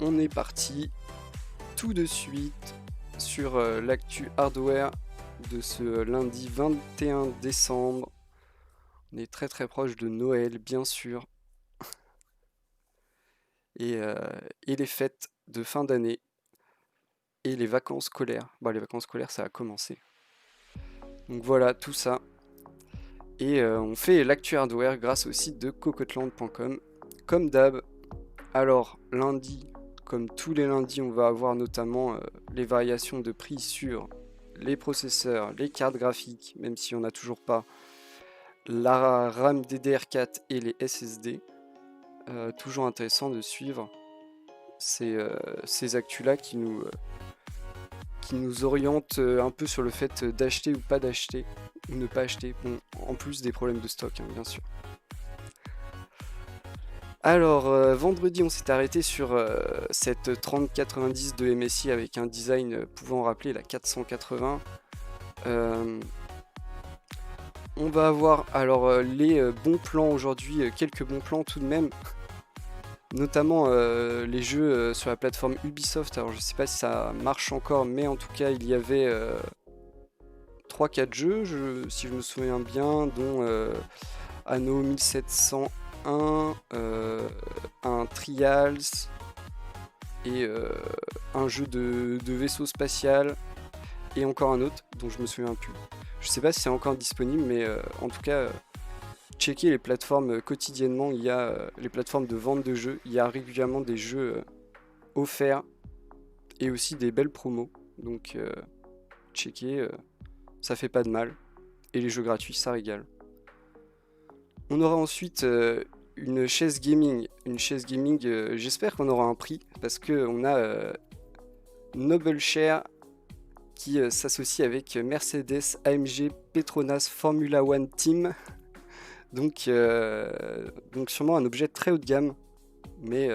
on est parti tout de suite sur l'actu hardware de ce lundi 21 décembre. On est très très proche de Noël, bien sûr, et les fêtes de fin d'année et les vacances scolaires. Bon, les vacances scolaires, ça a commencé. Donc voilà, tout ça. Et on fait l'actu hardware grâce au site de cocotland.com, comme d'hab. Alors, lundi, comme tous les lundis, on va avoir notamment les variations de prix sur les processeurs, les cartes graphiques, même si on n'a toujours pas la RAM DDR4 et les SSD. Toujours intéressant de suivre ces actus-là qui nous orientent un peu sur le fait d'acheter ou pas d'acheter, ou ne pas acheter, bon, en plus des problèmes de stock, hein, bien sûr. Alors, vendredi, on s'est arrêté sur cette 3090 de MSI avec un design pouvant rappeler la 480. On va avoir alors les bons plans aujourd'hui, quelques bons plans tout de même, notamment les jeux sur la plateforme Ubisoft. Alors, je sais pas si ça marche encore, mais en tout cas, il y avait 3-4 jeux, si je me souviens bien, dont Anno 1701, un Trials et un jeu de vaisseau spatial et encore un autre dont je me souviens plus. Je sais pas si c'est encore disponible, mais en tout cas, checker les plateformes quotidiennement. Il y a les plateformes de vente de jeux, il y a régulièrement des jeux offerts et aussi des belles promos. Donc checker, ça fait pas de mal. Et les jeux gratuits, ça régale. On aura ensuite une chaise gaming. J'espère qu'on aura un prix parce qu'on a Noble Share qui s'associe avec Mercedes, AMG, Petronas, Formula One Team. Donc sûrement un objet très haut de gamme, mais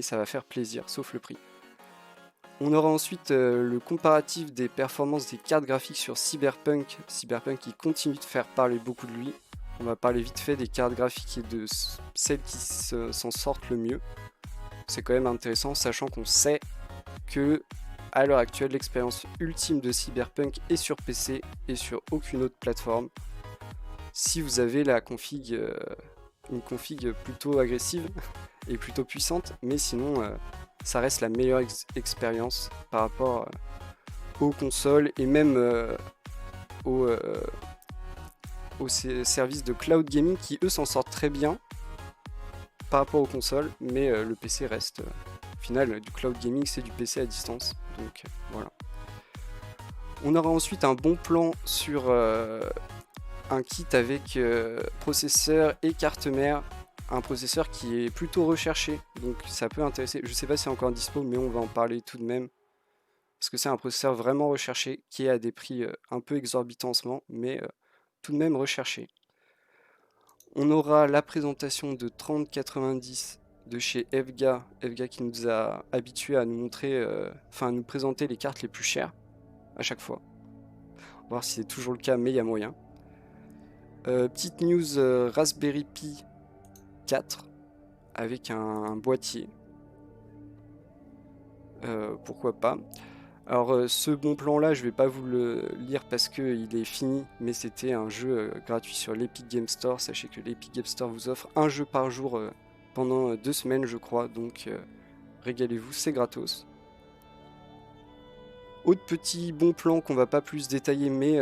ça va faire plaisir, sauf le prix. On aura ensuite le comparatif des performances des cartes graphiques sur Cyberpunk. Cyberpunk qui continue de faire parler beaucoup de lui. On va parler vite fait des cartes graphiques et de celles qui s'en sortent le mieux. C'est quand même intéressant, sachant qu'on sait que à l'heure actuelle, l'expérience ultime de Cyberpunk est sur PC et sur aucune autre plateforme. Si vous avez la config, une config plutôt agressive et plutôt puissante, mais sinon ça reste la meilleure expérience par rapport aux consoles et même aux services de cloud gaming qui eux s'en sortent très bien par rapport aux consoles, mais le PC reste au final du cloud gaming, c'est du PC à distance, donc voilà. On aura ensuite un bon plan sur un kit avec processeur et carte mère, un processeur qui est plutôt recherché, donc ça peut intéresser. Je sais pas si c'est encore dispo, mais on va en parler tout de même, parce que c'est un processeur vraiment recherché, qui est à des prix un peu exorbitants en ce moment, mais tout de même recherché. On aura la présentation de 3090 de chez FGA qui nous a habitués à nous montrer, à nous présenter les cartes les plus chères à chaque fois. On va voir si c'est toujours le cas, mais il y a moyen. Petite news Raspberry Pi 4 avec un boîtier. Pourquoi pas. Alors ce bon plan là, je vais pas vous le lire parce qu'il est fini, mais c'était un jeu gratuit sur l'Epic Game Store. Sachez que l'Epic Game Store vous offre un jeu par jour pendant 2 semaines je crois, donc régalez-vous, c'est gratos. Autre petit bon plan qu'on va pas plus détailler, mais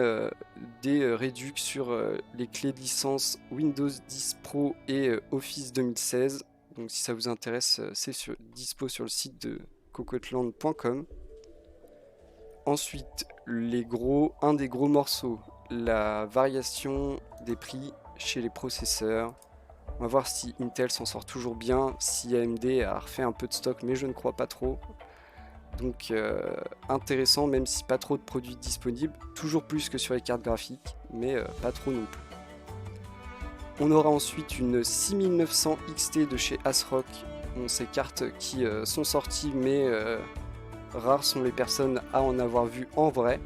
des réducs sur les clés de licence Windows 10 Pro et Office 2016. Donc si ça vous intéresse, c'est dispo sur le site de cocotland.com. Ensuite, un des gros morceaux, la variation des prix chez les processeurs. On va voir si Intel s'en sort toujours bien, si AMD a refait un peu de stock, mais je ne crois pas trop. Donc intéressant, même si pas trop de produits disponibles, toujours plus que sur les cartes graphiques, mais pas trop non plus. On aura ensuite une 6900 XT de chez ASRock. Bon, ces cartes qui sont sorties, mais rares sont les personnes à en avoir vu en vrai.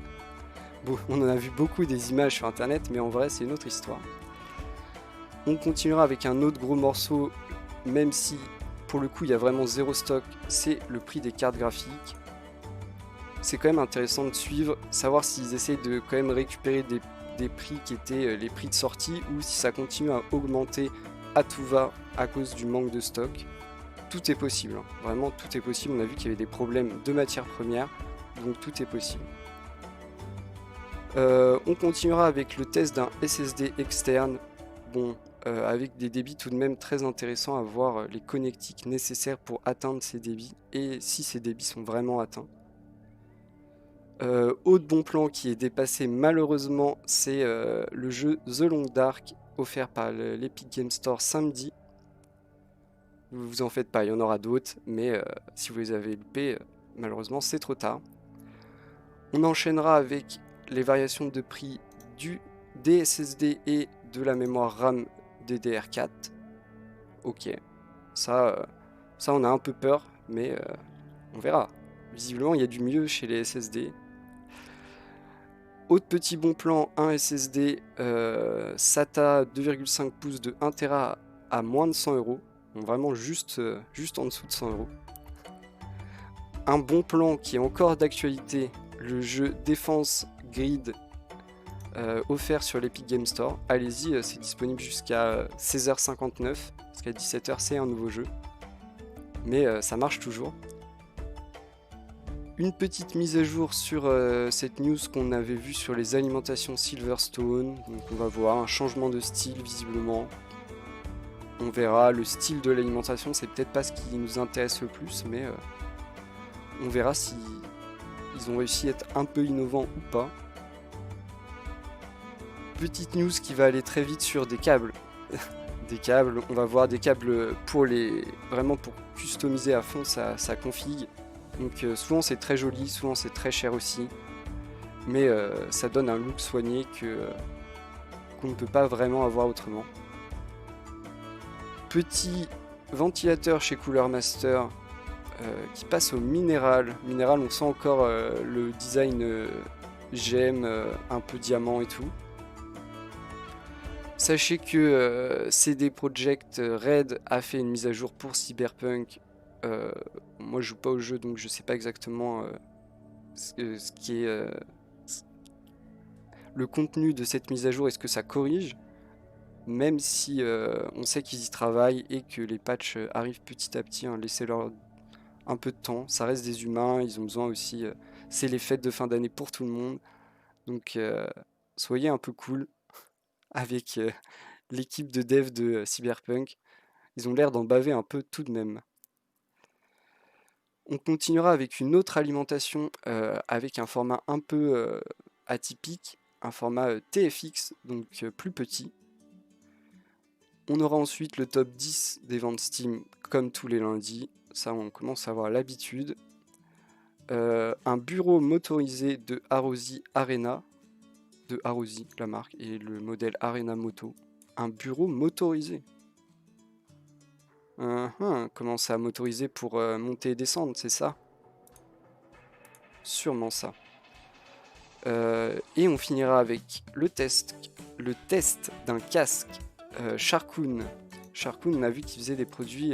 Bon, on en a vu beaucoup des images sur internet, mais en vrai c'est une autre histoire. On continuera avec un autre gros morceau, même si pour le coup il y a vraiment zéro stock, c'est le prix des cartes graphiques. C'est quand même intéressant de suivre, savoir s'ils essaient de quand même récupérer des prix qui étaient les prix de sortie ou si ça continue à augmenter à tout va à cause du manque de stock. Tout est possible, hein. Vraiment tout est possible. On a vu qu'il y avait des problèmes de matières premières, donc tout est possible. On continuera avec le test d'un SSD externe, bon, avec des débits tout de même très intéressants, à voir les connectiques nécessaires pour atteindre ces débits et si ces débits sont vraiment atteints. Autre bon plan qui est dépassé malheureusement, c'est le jeu The Long Dark offert par l'Epic Game Store samedi. Vous en faites pas, il y en aura d'autres, mais si vous les avez loupés, malheureusement c'est trop tard. On enchaînera avec les variations de prix des SSD et de la mémoire RAM DDR4. Ok, ça on a un peu peur, mais on verra. Visiblement il y a du mieux chez les SSD. Autre petit bon plan, un SSD SATA 2,5 pouces de 1 Tera à moins de 100 €. Donc vraiment juste en dessous de 100 €. Un bon plan qui est encore d'actualité, le jeu Defense Grid offert sur l'Epic Game Store. Allez-y, c'est disponible jusqu'à 16h59, parce qu'à 17h c'est un nouveau jeu. Mais ça marche toujours. Une petite mise à jour sur cette news qu'on avait vue sur les alimentations Silverstone. Donc on va voir un changement de style visiblement. On verra, le style de l'alimentation c'est peut-être pas ce qui nous intéresse le plus, mais on verra si ils ont réussi à être un peu innovants ou pas. Petite news qui va aller très vite sur des câbles. Des câbles, on va voir des câbles vraiment pour customiser à fond sa config. Donc souvent c'est très joli, souvent c'est très cher aussi, mais ça donne un look soigné qu'on ne peut pas vraiment avoir autrement. Petit ventilateur chez Cooler Master qui passe au minéral. Minéral, on sent encore le design gemme, un peu diamant et tout. Sachez que CD Projekt Red a fait une mise à jour pour Cyberpunk. Moi je joue pas au jeu donc je sais pas exactement ce qui est le contenu de cette mise à jour, est-ce que ça corrige, même si on sait qu'ils y travaillent et que les patchs arrivent petit à petit, hein, laissez-leur un peu de temps, ça reste des humains, ils ont besoin aussi, c'est les fêtes de fin d'année pour tout le monde, donc soyez un peu cool avec l'équipe de dev de Cyberpunk, ils ont l'air d'en baver un peu tout de même. On continuera avec une autre alimentation avec un format un peu atypique, un format TFX, donc plus petit. On aura ensuite le top 10 des ventes Steam comme tous les lundis, ça on commence à avoir l'habitude. Un bureau motorisé de Arosy Arena, de Arosy la marque, et le modèle Arena Moto. Un bureau motorisé. Comment ça, motorisé pour monter et descendre, c'est ça? Sûrement ça. Et on finira avec le test d'un casque Sharkoon. Sharkoon, on a vu qu'il faisait des produits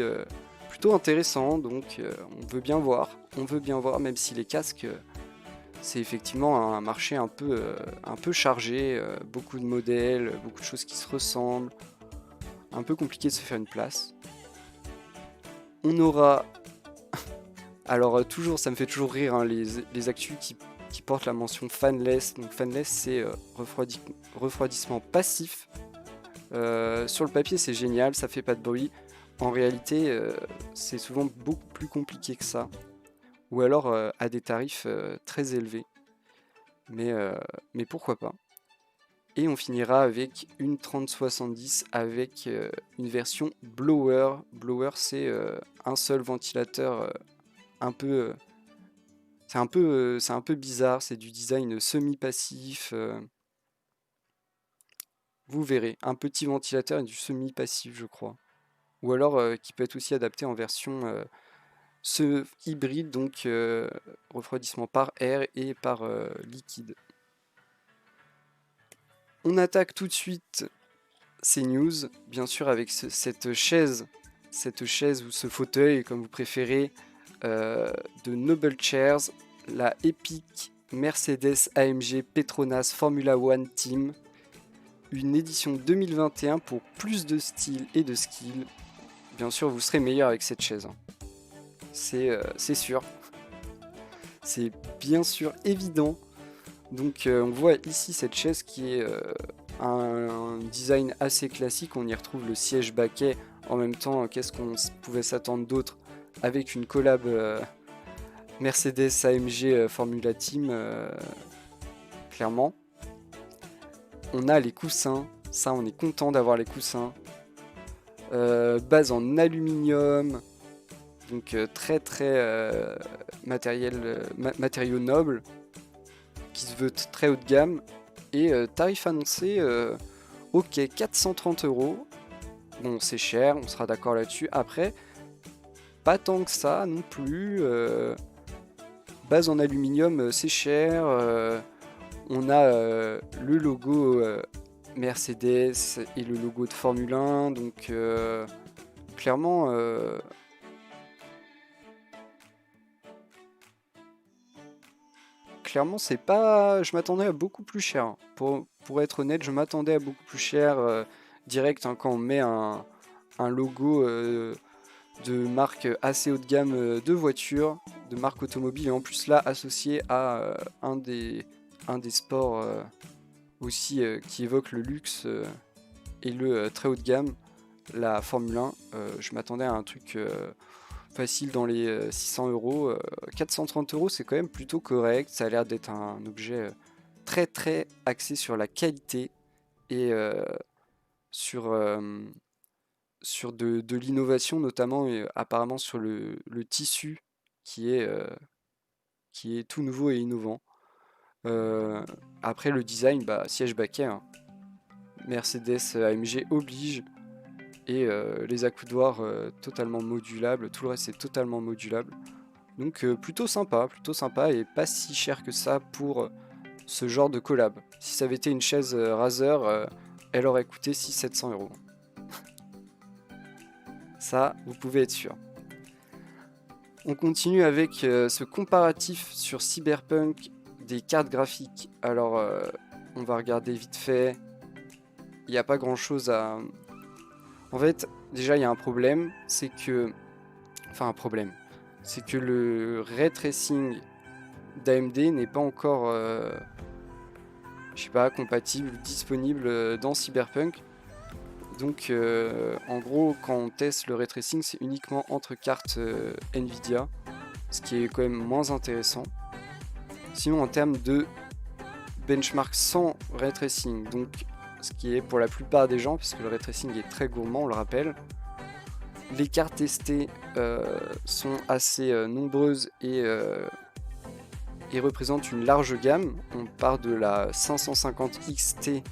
plutôt intéressants, donc on veut bien voir, même si les casques, c'est effectivement un marché un peu chargé, beaucoup de modèles, beaucoup de choses qui se ressemblent, un peu compliqué de se faire une place. On aura... Alors toujours, ça me fait toujours rire, hein, les actus qui portent la mention fanless. Donc fanless, c'est refroidissement passif. Sur le papier, c'est génial, ça fait pas de bruit. En réalité, c'est souvent beaucoup plus compliqué que ça. Ou alors à des tarifs très élevés. Mais pourquoi pas. Et on finira avec une 3070 avec une version blower. Blower, c'est un seul ventilateur c'est un peu bizarre, c'est du design semi-passif. Vous verrez, un petit ventilateur et du semi-passif, je crois. Ou alors qui peut être aussi adapté en version hybride, donc refroidissement par air et par liquide. On attaque tout de suite ces news, bien sûr avec cette chaise cette chaise ou ce fauteuil, comme vous préférez, de Noble Chairs, la Epic Mercedes AMG Petronas Formula One Team, une édition 2021 pour plus de style et de skill. Bien sûr, vous serez meilleur avec cette chaise. C'est sûr. C'est bien sûr évident. Donc on voit ici cette chaise qui est un design assez classique. On y retrouve le siège baquet. En même temps, qu'est-ce qu'on pouvait s'attendre d'autre avec une collab Mercedes AMG Formula Team, clairement. On a les coussins. Ça, on est content d'avoir les coussins. Base en aluminium. Donc très matériaux nobles, qui se veut très haut de gamme. Et tarif annoncé, ok, 430 €. Bon, c'est cher, on sera d'accord là-dessus. Après, pas tant que ça non plus. Base en aluminium, c'est cher. On a le logo Mercedes et le logo de Formule 1. Donc, clairement... clairement, c'est pas. Je m'attendais à beaucoup plus cher. Pour être honnête, je m'attendais à beaucoup plus cher direct quand on met un logo de marque assez haut de gamme de voitures, de marque automobile, et en plus là associé à un des sports aussi qui évoque le luxe et le très haut de gamme, la Formule 1. Je m'attendais à un truc facile dans les 600 €. 430 €, c'est quand même plutôt correct. Ça a l'air d'être un objet très axé sur la qualité et sur de l'innovation, notamment, et apparemment sur le tissu qui est tout nouveau et innovant. Après le design, siège baquet, hein. Mercedes AMG oblige. Et les accoudoirs totalement modulables, tout le reste est totalement modulable. Donc plutôt sympa et pas si cher que ça pour ce genre de collab. Si ça avait été une chaise Razer, elle aurait coûté 600-700 €. Ça, vous pouvez être sûr. On continue avec ce comparatif sur Cyberpunk des cartes graphiques. Alors, on va regarder vite fait. Il n'y a pas grand chose à... En fait, déjà, il y a un problème, c'est que... Enfin, un problème. C'est que le ray tracing d'AMD n'est pas encore... je sais pas, compatible, disponible dans Cyberpunk. Donc, en gros, quand on teste le ray tracing, c'est uniquement entre cartes Nvidia, ce qui est quand même moins intéressant. Sinon, en termes de benchmark sans ray tracing, donc ce qui est pour la plupart des gens, parce que le ray tracing est très gourmand, on le rappelle, les cartes testées sont assez nombreuses et représentent une large gamme. On part de la 550 XT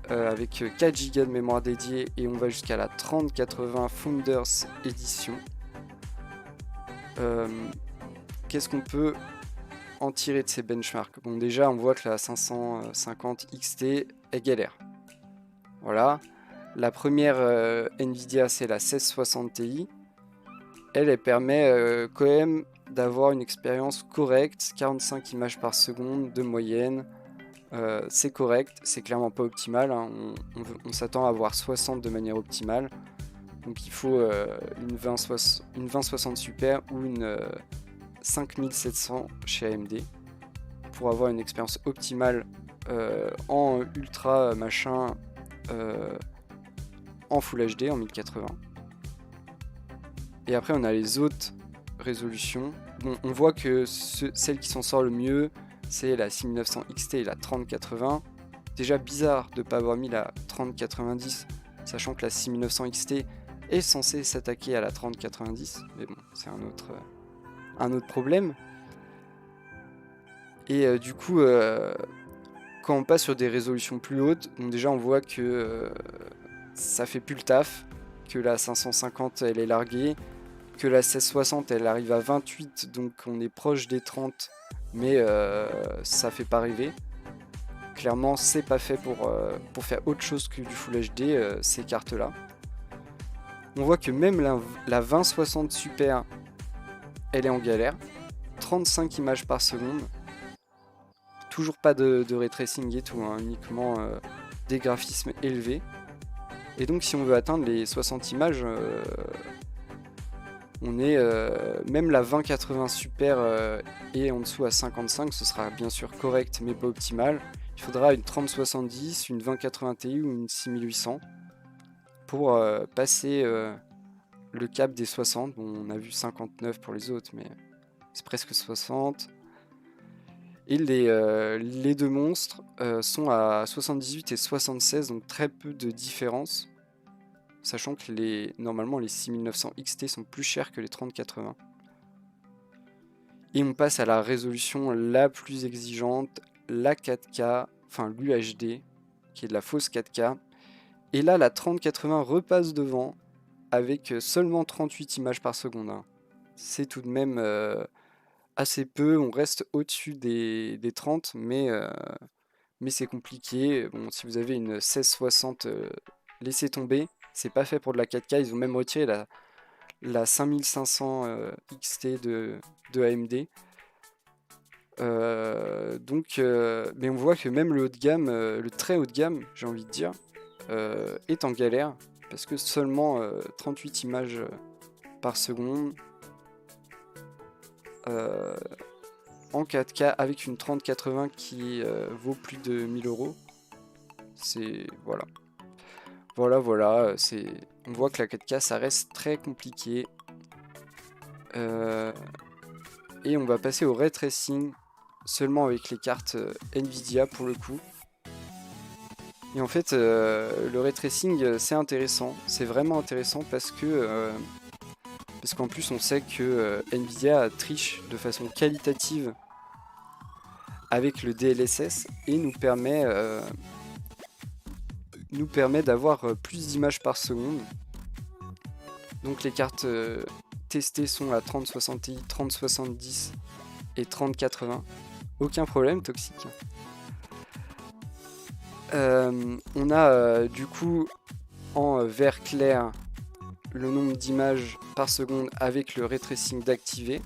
avec 4 Go de mémoire dédiée et on va jusqu'à la 3080 Founders Edition. Qu'est-ce qu'on peut en tirer de ces benchmarks? Bon, déjà, on voit que la 550 XT est galère. Voilà. La première Nvidia, c'est la 1660 Ti. Elle permet quand même d'avoir une expérience correcte, 45 images par seconde de moyenne. C'est correct, c'est clairement pas optimal, hein. On s'attend à avoir 60 de manière optimale. Donc il faut une 2060 Super ou une 5700 chez AMD pour avoir une expérience optimale en ultra machin, en Full HD en 1080. Et après on a les autres résolutions. Bon, on voit que celle qui s'en sort le mieux, c'est la 6900 XT et la 3080. Déjà bizarre de ne pas avoir mis la 3090, sachant que la 6900 XT est censée s'attaquer à la 3090, mais bon, c'est un autre problème. Et du coup, quand on passe sur des résolutions plus hautes, donc déjà on voit que ça fait plus le taf, que la 550 elle est larguée, que la 1660 elle arrive à 28, donc on est proche des 30, mais ça fait pas rêver. Clairement, c'est pas fait pour faire autre chose que du Full HD, ces cartes là. On voit que même la 2060 Super, elle est en galère. 35 images par seconde. Toujours pas de ray tracing et tout, hein, uniquement des graphismes élevés. Et donc si on veut atteindre les 60 images, on est même la 2080 Super et en dessous à 55, ce sera bien sûr correct mais pas optimal. Il faudra une 3070, une 2080 Ti ou une 6800 pour passer le cap des 60. Bon, on a vu 59 pour les autres, mais c'est presque 60. Et les deux monstres sont à 78 et 76, donc très peu de différence. Sachant que normalement les 6900 XT sont plus chers que les 3080. Et on passe à la résolution la plus exigeante, la 4K, enfin l'UHD, qui est de la fausse 4K. Et là, la 3080 repasse devant avec seulement 38 images par seconde, hein. C'est tout de même assez peu, on reste au-dessus des 30, mais c'est compliqué. Bon, si vous avez une 1660, laissez tomber, c'est pas fait pour de la 4K, ils ont même retiré la 5500 XT de AMD. Mais on voit que même le haut de gamme, le très haut de gamme, j'ai envie de dire, est en galère parce que seulement 38 images par seconde en 4K avec une 3080 qui vaut plus de 1000 euros. C'est voilà. Voilà, on voit que la 4K ça reste très compliqué. Et on va passer au ray tracing seulement avec les cartes Nvidia pour le coup. Et en fait, le ray tracing c'est intéressant, c'est vraiment intéressant parce qu'en plus on sait que Nvidia triche de façon qualitative avec le DLSS et nous permet d'avoir plus d'images par seconde. Donc les cartes testées sont à 3060 Ti, 3070 et 3080. Aucun problème, toxique. On a du coup en vert clair le nombre d'images par seconde avec le ray tracing d'activé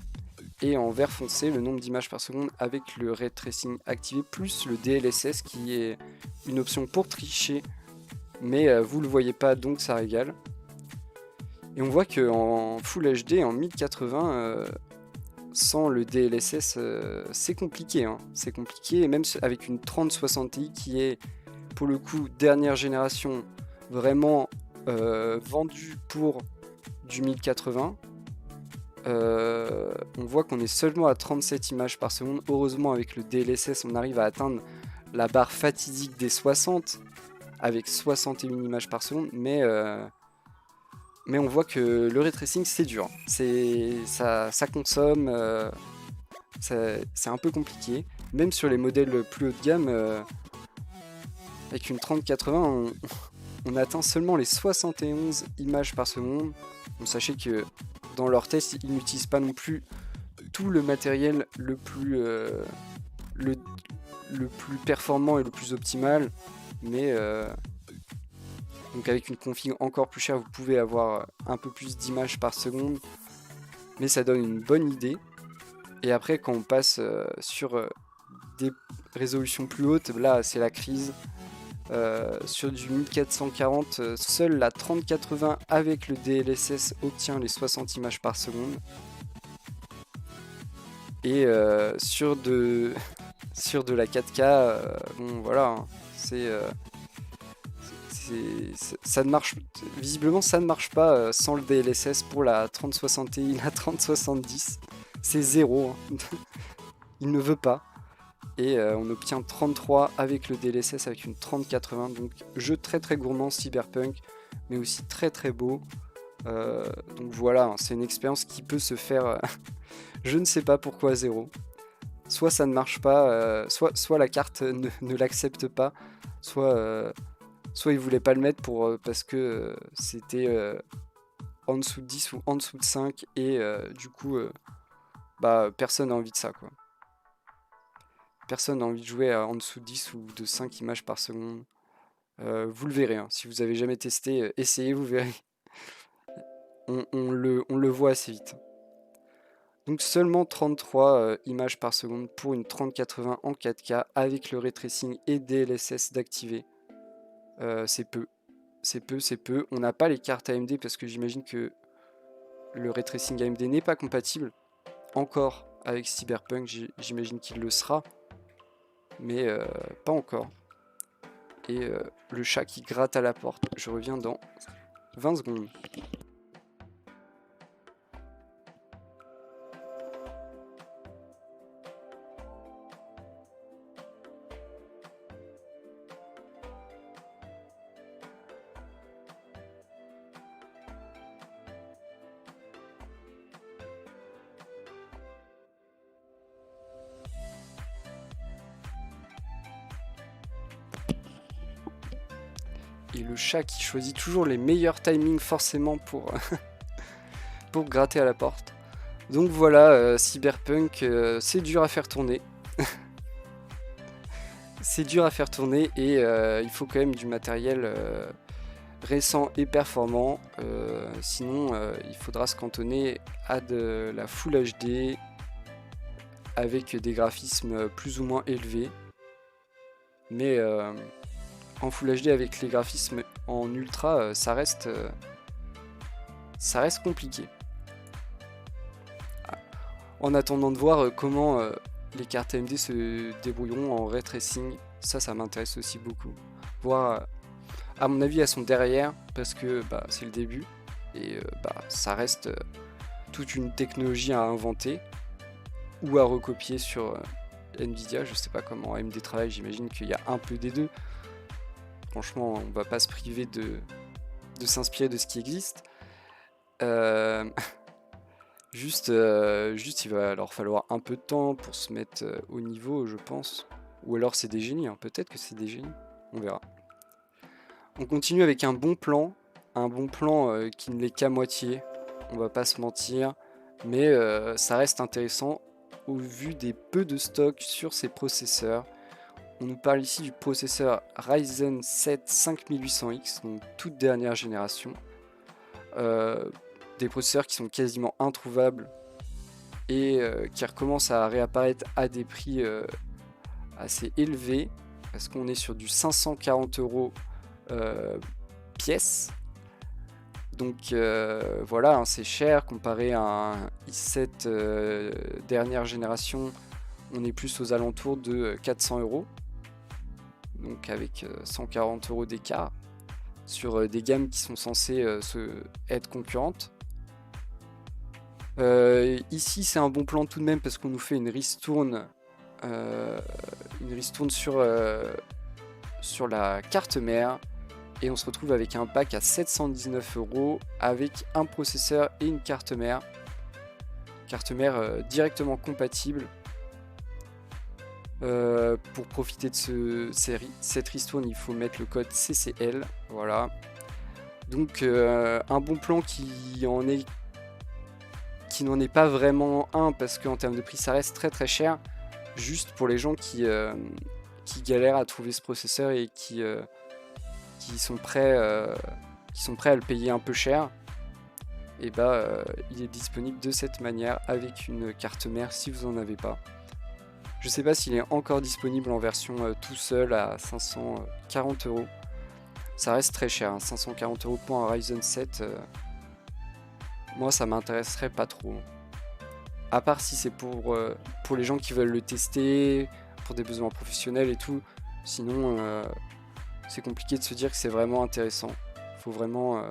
et en vert foncé le nombre d'images par seconde avec le ray tracing activé plus le DLSS qui est une option pour tricher mais vous le voyez pas donc ça régale. Et on voit qu'en Full HD en 1080 sans le DLSS c'est compliqué, hein. C'est compliqué, et même avec une 3060 Ti qui est pour le coup dernière génération vraiment vendue pour du 1080, on voit qu'on est seulement à 37 images par seconde. Heureusement avec le DLSS on arrive à atteindre la barre fatidique des 60 avec 61 images par seconde, mais on voit que le ray tracing c'est dur, ça consomme, c'est un peu compliqué. Même sur les modèles plus haut de gamme, avec une 3080, on atteint seulement les 71 images par seconde. Donc sachez que dans leurs tests, ils n'utilisent pas non plus tout le matériel le plus performant et le plus optimal, mais donc avec une config encore plus chère, vous pouvez avoir un peu plus d'images par seconde, mais ça donne une bonne idée. Et après, quand on passe sur des résolutions plus hautes, là c'est la crise. Sur du 1440, seule la 3080 avec le DLSS obtient les 60 images par seconde. Et sur de la 4K, bon voilà, hein, ça ne marche, visiblement ça ne marche pas sans le DLSS pour la 3060 Ti, la 3070, c'est zéro, hein. Il ne veut pas. Et on obtient 33 avec le DLSS avec une 3080, donc jeu très très gourmand cyberpunk, mais aussi très très beau. Donc voilà, hein, c'est une expérience qui peut se faire, je ne sais pas pourquoi zéro. Soit ça ne marche pas, soit la carte ne l'accepte pas, soit il voulait pas le mettre parce que c'était en dessous de 10 ou en dessous de 5 et du coup personne n'a envie de ça quoi. Personne n'a envie de jouer en dessous de 10 ou de 5 images par seconde. Vous le verrez, hein. Si vous avez jamais testé, essayez, vous verrez. on le voit assez vite. Donc seulement 33 images par seconde pour une 3080 en 4K avec le ray tracing et DLSS d'activer. C'est peu. C'est peu. On n'a pas les cartes AMD parce que j'imagine que le ray tracing AMD n'est pas compatible encore avec Cyberpunk. J'imagine qu'il le sera, mais pas encore. Et le chat qui gratte à la porte. Je reviens dans 20 secondes. Et le chat qui choisit toujours les meilleurs timings forcément pour, pour gratter à la porte. Donc voilà, Cyberpunk, c'est dur à faire tourner. C'est dur à faire tourner et il faut quand même du matériel récent et performant. Sinon, il faudra se cantonner à de la Full HD avec des graphismes plus ou moins élevés. Mais en Full HD avec les graphismes en ultra, ça reste compliqué. En attendant de voir comment les cartes AMD se débrouilleront en ray tracing, ça m'intéresse aussi beaucoup. Voir, à mon avis, elles sont derrière parce que c'est le début et ça reste toute une technologie à inventer ou à recopier sur Nvidia. Je sais pas comment AMD travaille, j'imagine qu'il y a un peu des deux. Franchement, on va pas se priver de s'inspirer de ce qui existe. Juste, il va leur falloir un peu de temps pour se mettre au niveau, je pense. Ou alors c'est des génies, hein. Peut-être que c'est des génies. On verra. On continue avec un bon plan qui ne l'est qu'à moitié. On va pas se mentir, mais ça reste intéressant au vu des peu de stock sur ces processeurs. On nous parle ici du processeur Ryzen 7 5800X, donc toute dernière génération. Des processeurs qui sont quasiment introuvables et qui recommencent à réapparaître à des prix assez élevés, parce qu'on est sur du 540 € pièce. Donc voilà, hein, c'est cher comparé à un i7 dernière génération. On est plus aux alentours de 400 €, donc avec 140 € d'écart sur des gammes qui sont censées être concurrentes. Ici c'est un bon plan tout de même parce qu'on nous fait une ristourne sur la carte mère et on se retrouve avec un pack à 719 € avec un processeur et une carte mère directement compatible. Pour profiter de cette ristourne, il faut mettre le code CCL, voilà. Donc un bon plan qui n'en est pas vraiment un parce qu'en termes de prix ça reste très très cher, juste pour les gens qui galèrent à trouver ce processeur et qui sont prêts à le payer un peu cher. Et il est disponible de cette manière avec une carte mère si vous en avez pas. Je sais pas s'il est encore disponible en version tout seul à 540 €. Ça reste très cher, hein, 540 € pour un Ryzen 7. Moi ça m'intéresserait pas trop. À part si c'est pour les gens qui veulent le tester, pour des besoins professionnels et tout. Sinon c'est compliqué de se dire que c'est vraiment intéressant. Faut vraiment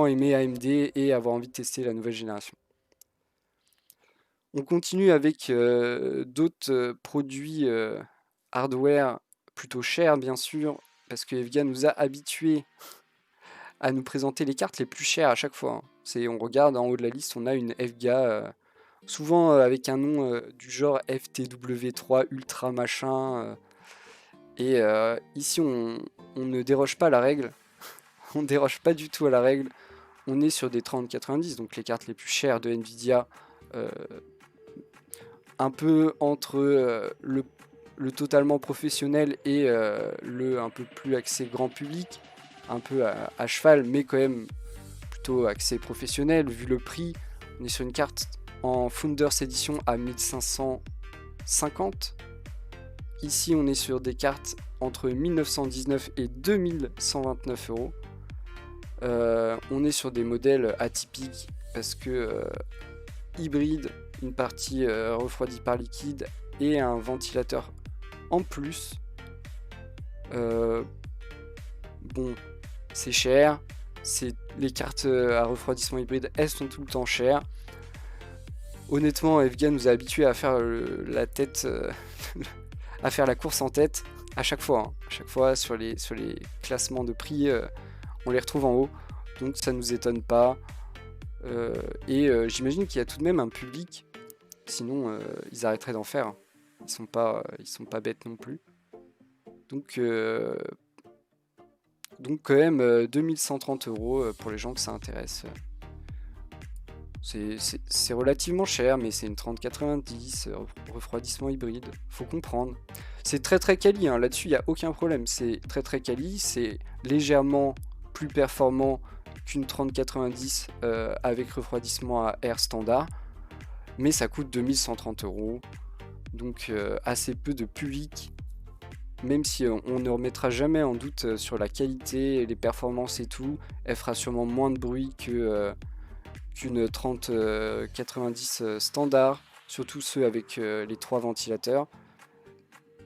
aimer AMD et avoir envie de tester la nouvelle génération. On continue avec d'autres produits hardware plutôt chers bien sûr, parce que FGA nous a habitués à nous présenter les cartes les plus chères à chaque fois. On regarde en haut de la liste, on a une FGA souvent avec un nom du genre FTW3 Ultra machin. Et ici on ne déroge pas à la règle. On ne déroge pas du tout à la règle. On est sur des 3090, donc les cartes les plus chères de Nvidia. Un peu entre le totalement professionnel et le un peu plus axé grand public, un peu à cheval, mais quand même plutôt axé professionnel. Vu le prix, on est sur une carte en Founders Edition à 1550. Ici, on est sur des cartes entre 1919 et 2129 euros. On est sur des modèles atypiques parce que hybride, une partie refroidie par liquide et un ventilateur en plus. Bon, c'est cher. Les cartes à refroidissement hybride, elles sont tout le temps chères. Honnêtement, Evgan nous a habitués à faire la tête, à faire la course en tête à chaque fois. Hein. À chaque fois, sur les classements de prix, on les retrouve en haut. Donc ça nous étonne pas. J'imagine qu'il y a tout de même un public. Sinon, ils arrêteraient d'en faire. Ils sont pas bêtes non plus. Donc quand même 2130 euros pour les gens que ça intéresse. C'est relativement cher, mais c'est une 3090, refroidissement hybride, faut comprendre. C'est très très quali, hein. Là-dessus il n'y a aucun problème, c'est très très quali, c'est légèrement plus performant qu'une 3090 avec refroidissement à air standard, mais ça coûte 2130 euros, donc assez peu de public. Même si on ne remettra jamais en doute sur la qualité, les performances et tout, elle fera sûrement moins de bruit qu'une 3090 standard, surtout ceux avec les 3 ventilateurs.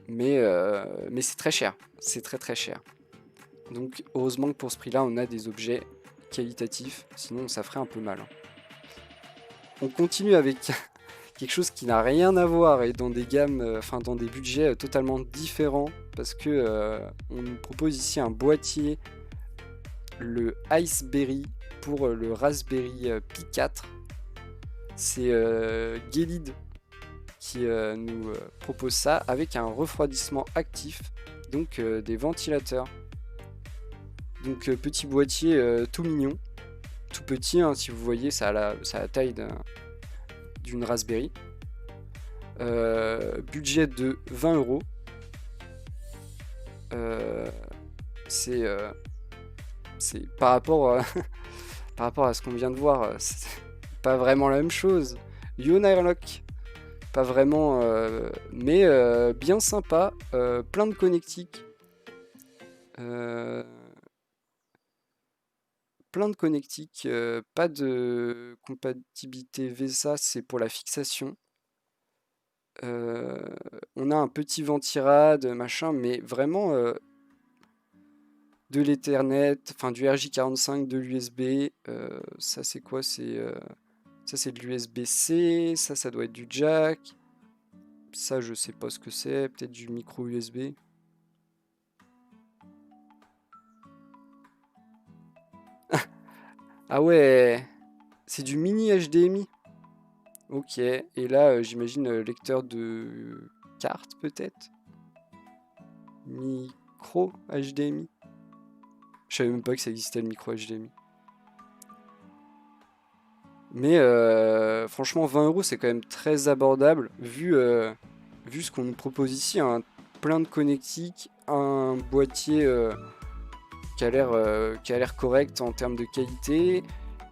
Mais c'est très cher, c'est très très cher. Donc heureusement que pour ce prix-là, on a des objets qualitatifs, sinon ça ferait un peu mal. On continue avec quelque chose qui n'a rien à voir et dans des gammes, dans des budgets totalement différents, parce que on nous propose ici un boîtier, le Iceberry pour le Raspberry Pi 4. C'est Gelid qui nous propose ça avec un refroidissement actif, donc des ventilateurs. Donc petit boîtier tout mignon, tout petit, hein, si vous voyez, ça a la taille d'une Raspberry. Budget de 20 euros. C'est par rapport à ce qu'on vient de voir, c'est pas vraiment la même chose. Ion Airlock, pas vraiment, mais bien sympa, plein de connectiques. Pas de compatibilité VESA, c'est pour la fixation. On a un petit ventirad, machin, mais vraiment de l'Ethernet, enfin du RJ45, de l'USB. Ça c'est quoi? Ça c'est de l'USB-C, ça doit être du jack. Ça je sais pas ce que c'est, peut-être du micro USB. Ah ouais, c'est du mini HDMI. Ok, et là j'imagine lecteur de carte peut-être. Micro HDMI. Je savais même pas que ça existait le micro HDMI. Mais franchement 20 euros c'est quand même très abordable vu ce qu'on nous propose ici, hein. Plein de connectiques, un boîtier qui a l'air correct en termes de qualité,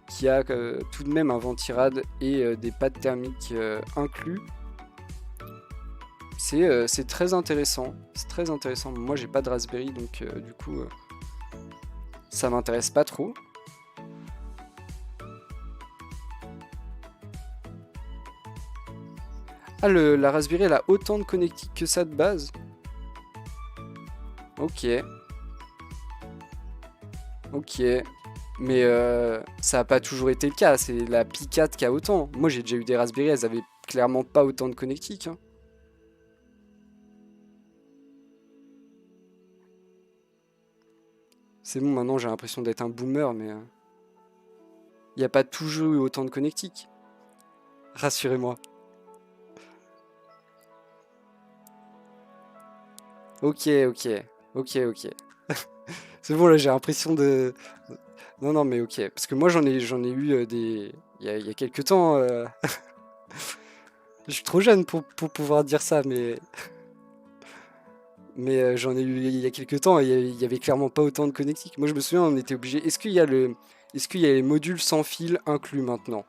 qui a tout de même un ventirad et des pads thermiques inclus. C'est très intéressant, c'est très intéressant. Moi j'ai pas de Raspberry donc du coup ça m'intéresse pas trop. Ah, la Raspberry elle a autant de connectiques que ça de base. Ok. Ok. Mais ça a pas toujours été le cas, c'est la Pi 4 qui a autant. Moi j'ai déjà eu des Raspberry, elles avaient clairement pas autant de connectiques, hein. C'est bon, maintenant j'ai l'impression d'être un boomer, mais il n'y a pas toujours eu autant de connectiques. Rassurez-moi. Ok, ok. Ok, ok. C'est bon, là j'ai l'impression de... Non, non, mais ok. Parce que moi j'en ai eu des... Il y a quelques temps. Je suis trop jeune pour pouvoir dire ça, mais j'en ai eu il y a quelques temps et il y avait clairement pas autant de connectiques. Moi je me souviens, on était obligé. Est-ce qu'il y a Est-ce qu'il y a les modules sans fil inclus maintenant?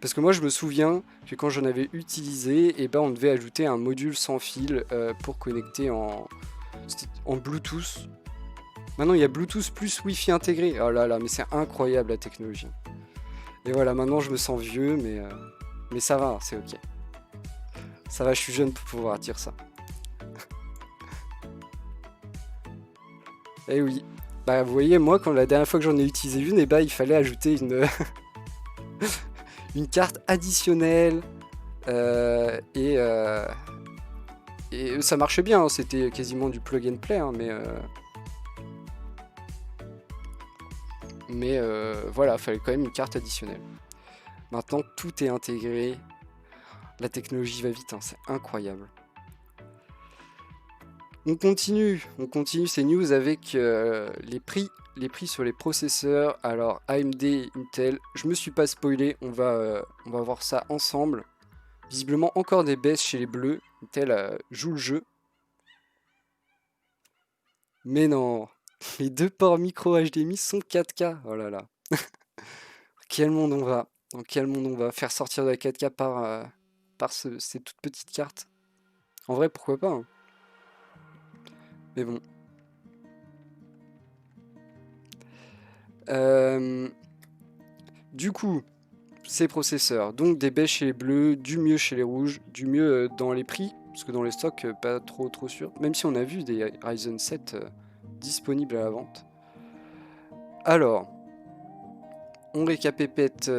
Parce que moi je me souviens que quand j'en avais utilisé, eh ben, on devait ajouter un module sans fil pour connecter en Bluetooth. Maintenant il y a Bluetooth plus Wi-Fi intégré. Oh là là, mais c'est incroyable la technologie. Et voilà, maintenant je me sens vieux, mais ça va, c'est ok. Ça va, je suis jeune pour pouvoir dire ça. Eh oui. Bah vous voyez, moi quand la dernière fois que j'en ai utilisé une, eh ben, il fallait ajouter une carte additionnelle. Et ça marchait bien, hein, c'était quasiment du plug and play, hein, mais voilà, fallait quand même une carte additionnelle. Maintenant, tout est intégré. La technologie va vite, hein, c'est incroyable. On continue ces news avec les prix sur les processeurs. Alors AMD, Intel, je me suis pas spoilé, on va voir ça ensemble. Visiblement encore des baisses chez les bleus. Intel joue le jeu. Mais non, les deux ports micro HDMI sont 4K. Oh là là. Quel monde on va? Dans quel monde on va faire sortir de la 4K par ces toutes petites cartes? En vrai, pourquoi pas, hein. Mais bon. Du coup, ces processeurs, donc des baies chez les bleus, du mieux chez les rouges, du mieux dans les prix, parce que dans les stocks, pas trop sûr. Même si on a vu des Ryzen 7 disponibles à la vente. Alors, on récapépète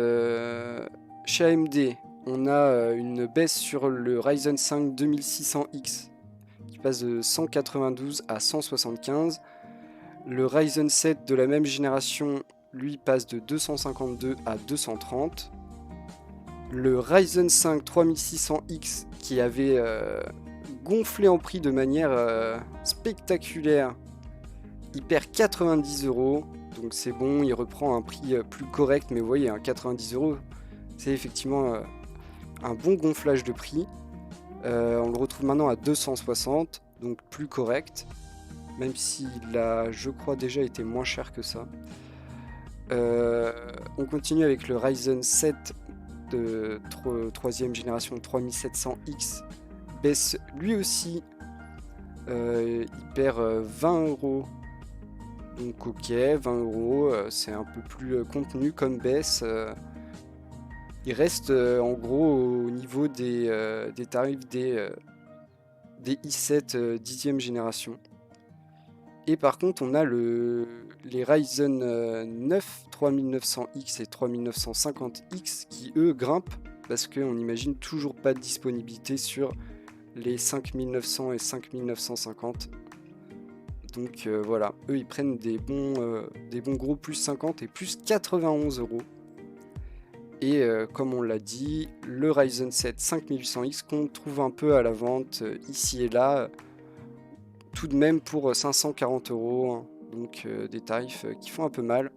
chez AMD, on a une baisse sur le Ryzen 5 2600X qui passe de 192 à 175. Le Ryzen 7 de la même génération, lui, passe de 252 à 230. Le Ryzen 5 3600X qui avait gonflé en prix de manière spectaculaire, il perd 90 €. Donc c'est bon, il reprend un prix plus correct, mais vous voyez, 90 €, c'est effectivement un bon gonflage de prix. On le retrouve maintenant à 260, donc plus correct, même s'il a, je crois, déjà été moins cher que ça. On continue avec le Ryzen 7 de 3ème génération 3700X, baisse lui aussi, il perd 20 €. Donc ok, 20 €, c'est un peu plus contenu comme baisse. Il reste en gros au niveau des tarifs des i7 10ème génération. Et par contre, on a les Ryzen 9 3900X et 3950X qui eux grimpent parce qu'on n'imagine toujours pas de disponibilité sur les 5900 et 5950. Donc voilà, eux ils prennent des bons gros plus 50 et plus 91 €. Et comme on l'a dit, le Ryzen 7 5800X qu'on trouve un peu à la vente ici et là, tout de même pour 540 €, hein. Donc des tarifs qui font un peu mal.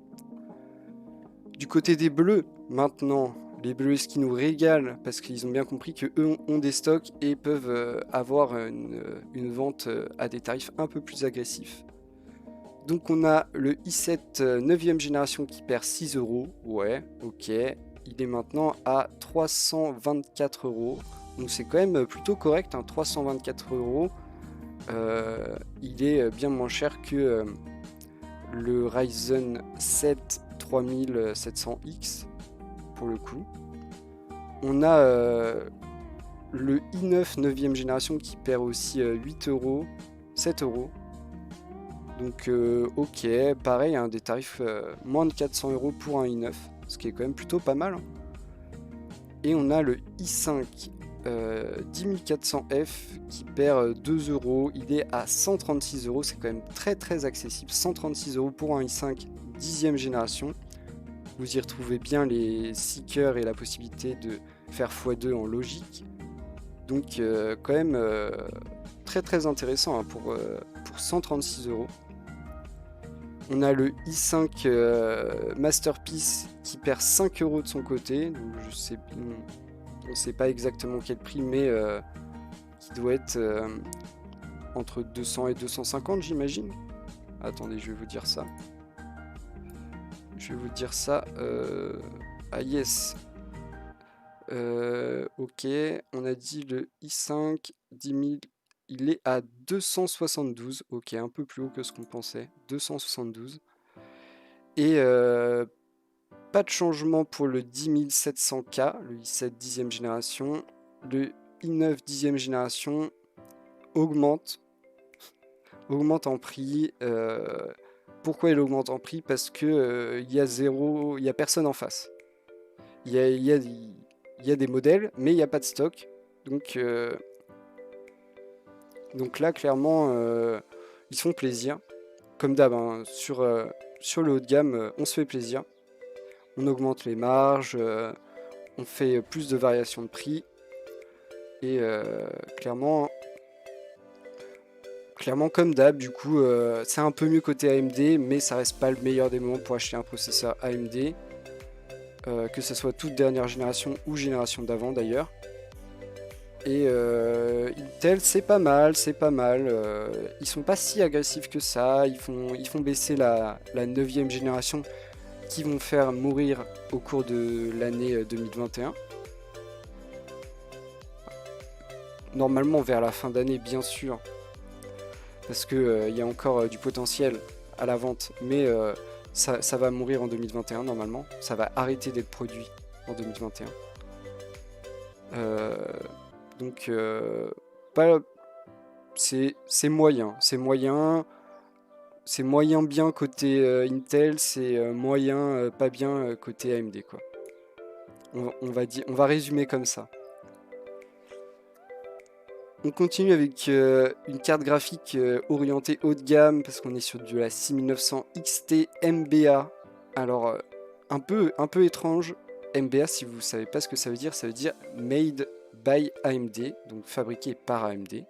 Du côté des bleus, maintenant, les bleus, ce qui nous régale, parce qu'ils ont bien compris qu'eux ont des stocks et peuvent avoir une vente à des tarifs un peu plus agressifs. Donc on a le i7 9ème génération qui perd 6 €, ouais, ok, il est maintenant à 324 €, donc c'est quand même plutôt correct, hein, 324 €, il est bien moins cher que le Ryzen 7 3700X pour le coup. On a le i9 9ème génération qui perd aussi 8 €, 7 €. Donc ok, pareil, hein, des tarifs moins de 400 € pour un i9, ce qui est quand même plutôt pas mal, hein. Et on a le i5 10400F qui perd 2 €, il est à 136 €, c'est quand même très très accessible, 136 € pour un i5 10ème génération. Vous y retrouvez bien les 6 cœurs et la possibilité de faire x2 en logique. Donc quand même très très intéressant, hein, pour 136 €. On a le i5 Masterpiece qui perd 5 € de son côté. Donc on ne sait pas exactement quel prix, mais qui doit être entre 200 et 250, j'imagine. Attendez, je vais vous dire ça. Je vais vous dire ça. Ah yes. Ok, on a dit le i5 10 000, il est à 272. Ok, un peu plus haut que ce qu'on pensait. 272. Et pas de changement pour le 10700K, le i7 10e génération. Le i9 10e génération augmente en prix. Pourquoi il augmente en prix? Parce que il y a personne en face. Il y a des modèles, mais il n'y a pas de stock. Donc là, clairement, ils font plaisir. Comme d'hab, hein, sur le haut de gamme, on se fait plaisir. On augmente les marges, on fait plus de variations de prix. Et clairement, comme d'hab, du coup, c'est un peu mieux côté AMD, mais ça reste pas le meilleur des moments pour acheter un processeur AMD. Que ce soit toute dernière génération ou génération d'avant d'ailleurs. Et Intel, c'est pas mal. Ils sont pas si agressifs que ça. Ils font baisser la 9e génération qui vont faire mourir au cours de l'année 2021. Normalement vers la fin d'année, bien sûr, parce que y a encore du potentiel à la vente, mais ça va mourir en 2021 normalement. Ça va arrêter d'être produit en 2021. Donc pas, c'est moyen, c'est moyen bien côté Intel, c'est moyen pas bien côté AMD quoi. On va résumer comme ça. On continue avec une carte graphique orientée haut de gamme parce qu'on est sur de la 6900 XT MBA. Alors un peu étrange. MBA, si vous savez pas ce que ça veut dire Made by AMD, donc fabriqué par AMD.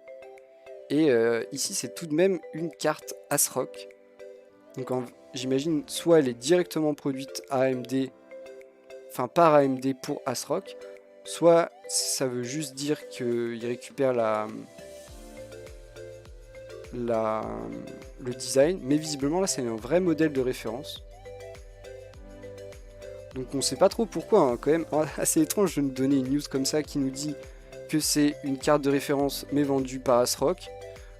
Et ici, c'est tout de même une carte ASRock. Donc j'imagine soit elle est directement produite à AMD, enfin par AMD pour ASRock, soit ça veut juste dire qu'ils récupèrent le design, mais visiblement là c'est un vrai modèle de référence. Donc on sait pas trop pourquoi, hein, quand même assez étrange de nous donner une news comme ça qui nous dit que c'est une carte de référence mais vendue par ASRock.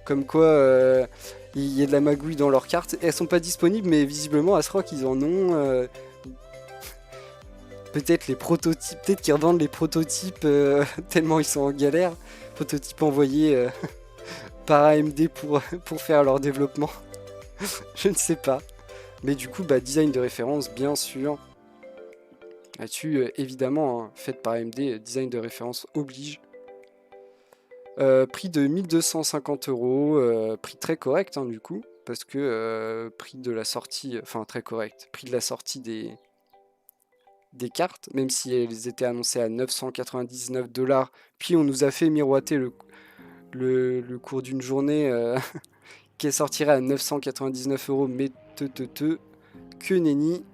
Comme quoi il y a de la magouille dans leurs cartes. Elles sont pas disponibles, mais visiblement ASRock ils en ont. Peut-être les prototypes, peut-être qu'ils revendent les prototypes tellement ils sont en galère. Prototypes envoyés par AMD pour faire leur développement. Je ne sais pas. Mais du coup, design de référence, bien sûr. Là-dessus, évidemment, hein, fait par AMD, design de référence oblige. Prix de 1250 €, prix très correct hein, du coup, parce que prix de la sortie, enfin très correct, prix de la sortie des cartes, même si elles étaient annoncées à 999 $, puis on nous a fait miroiter le cours d'une journée qui sortirait à 999 €, mais que nenni.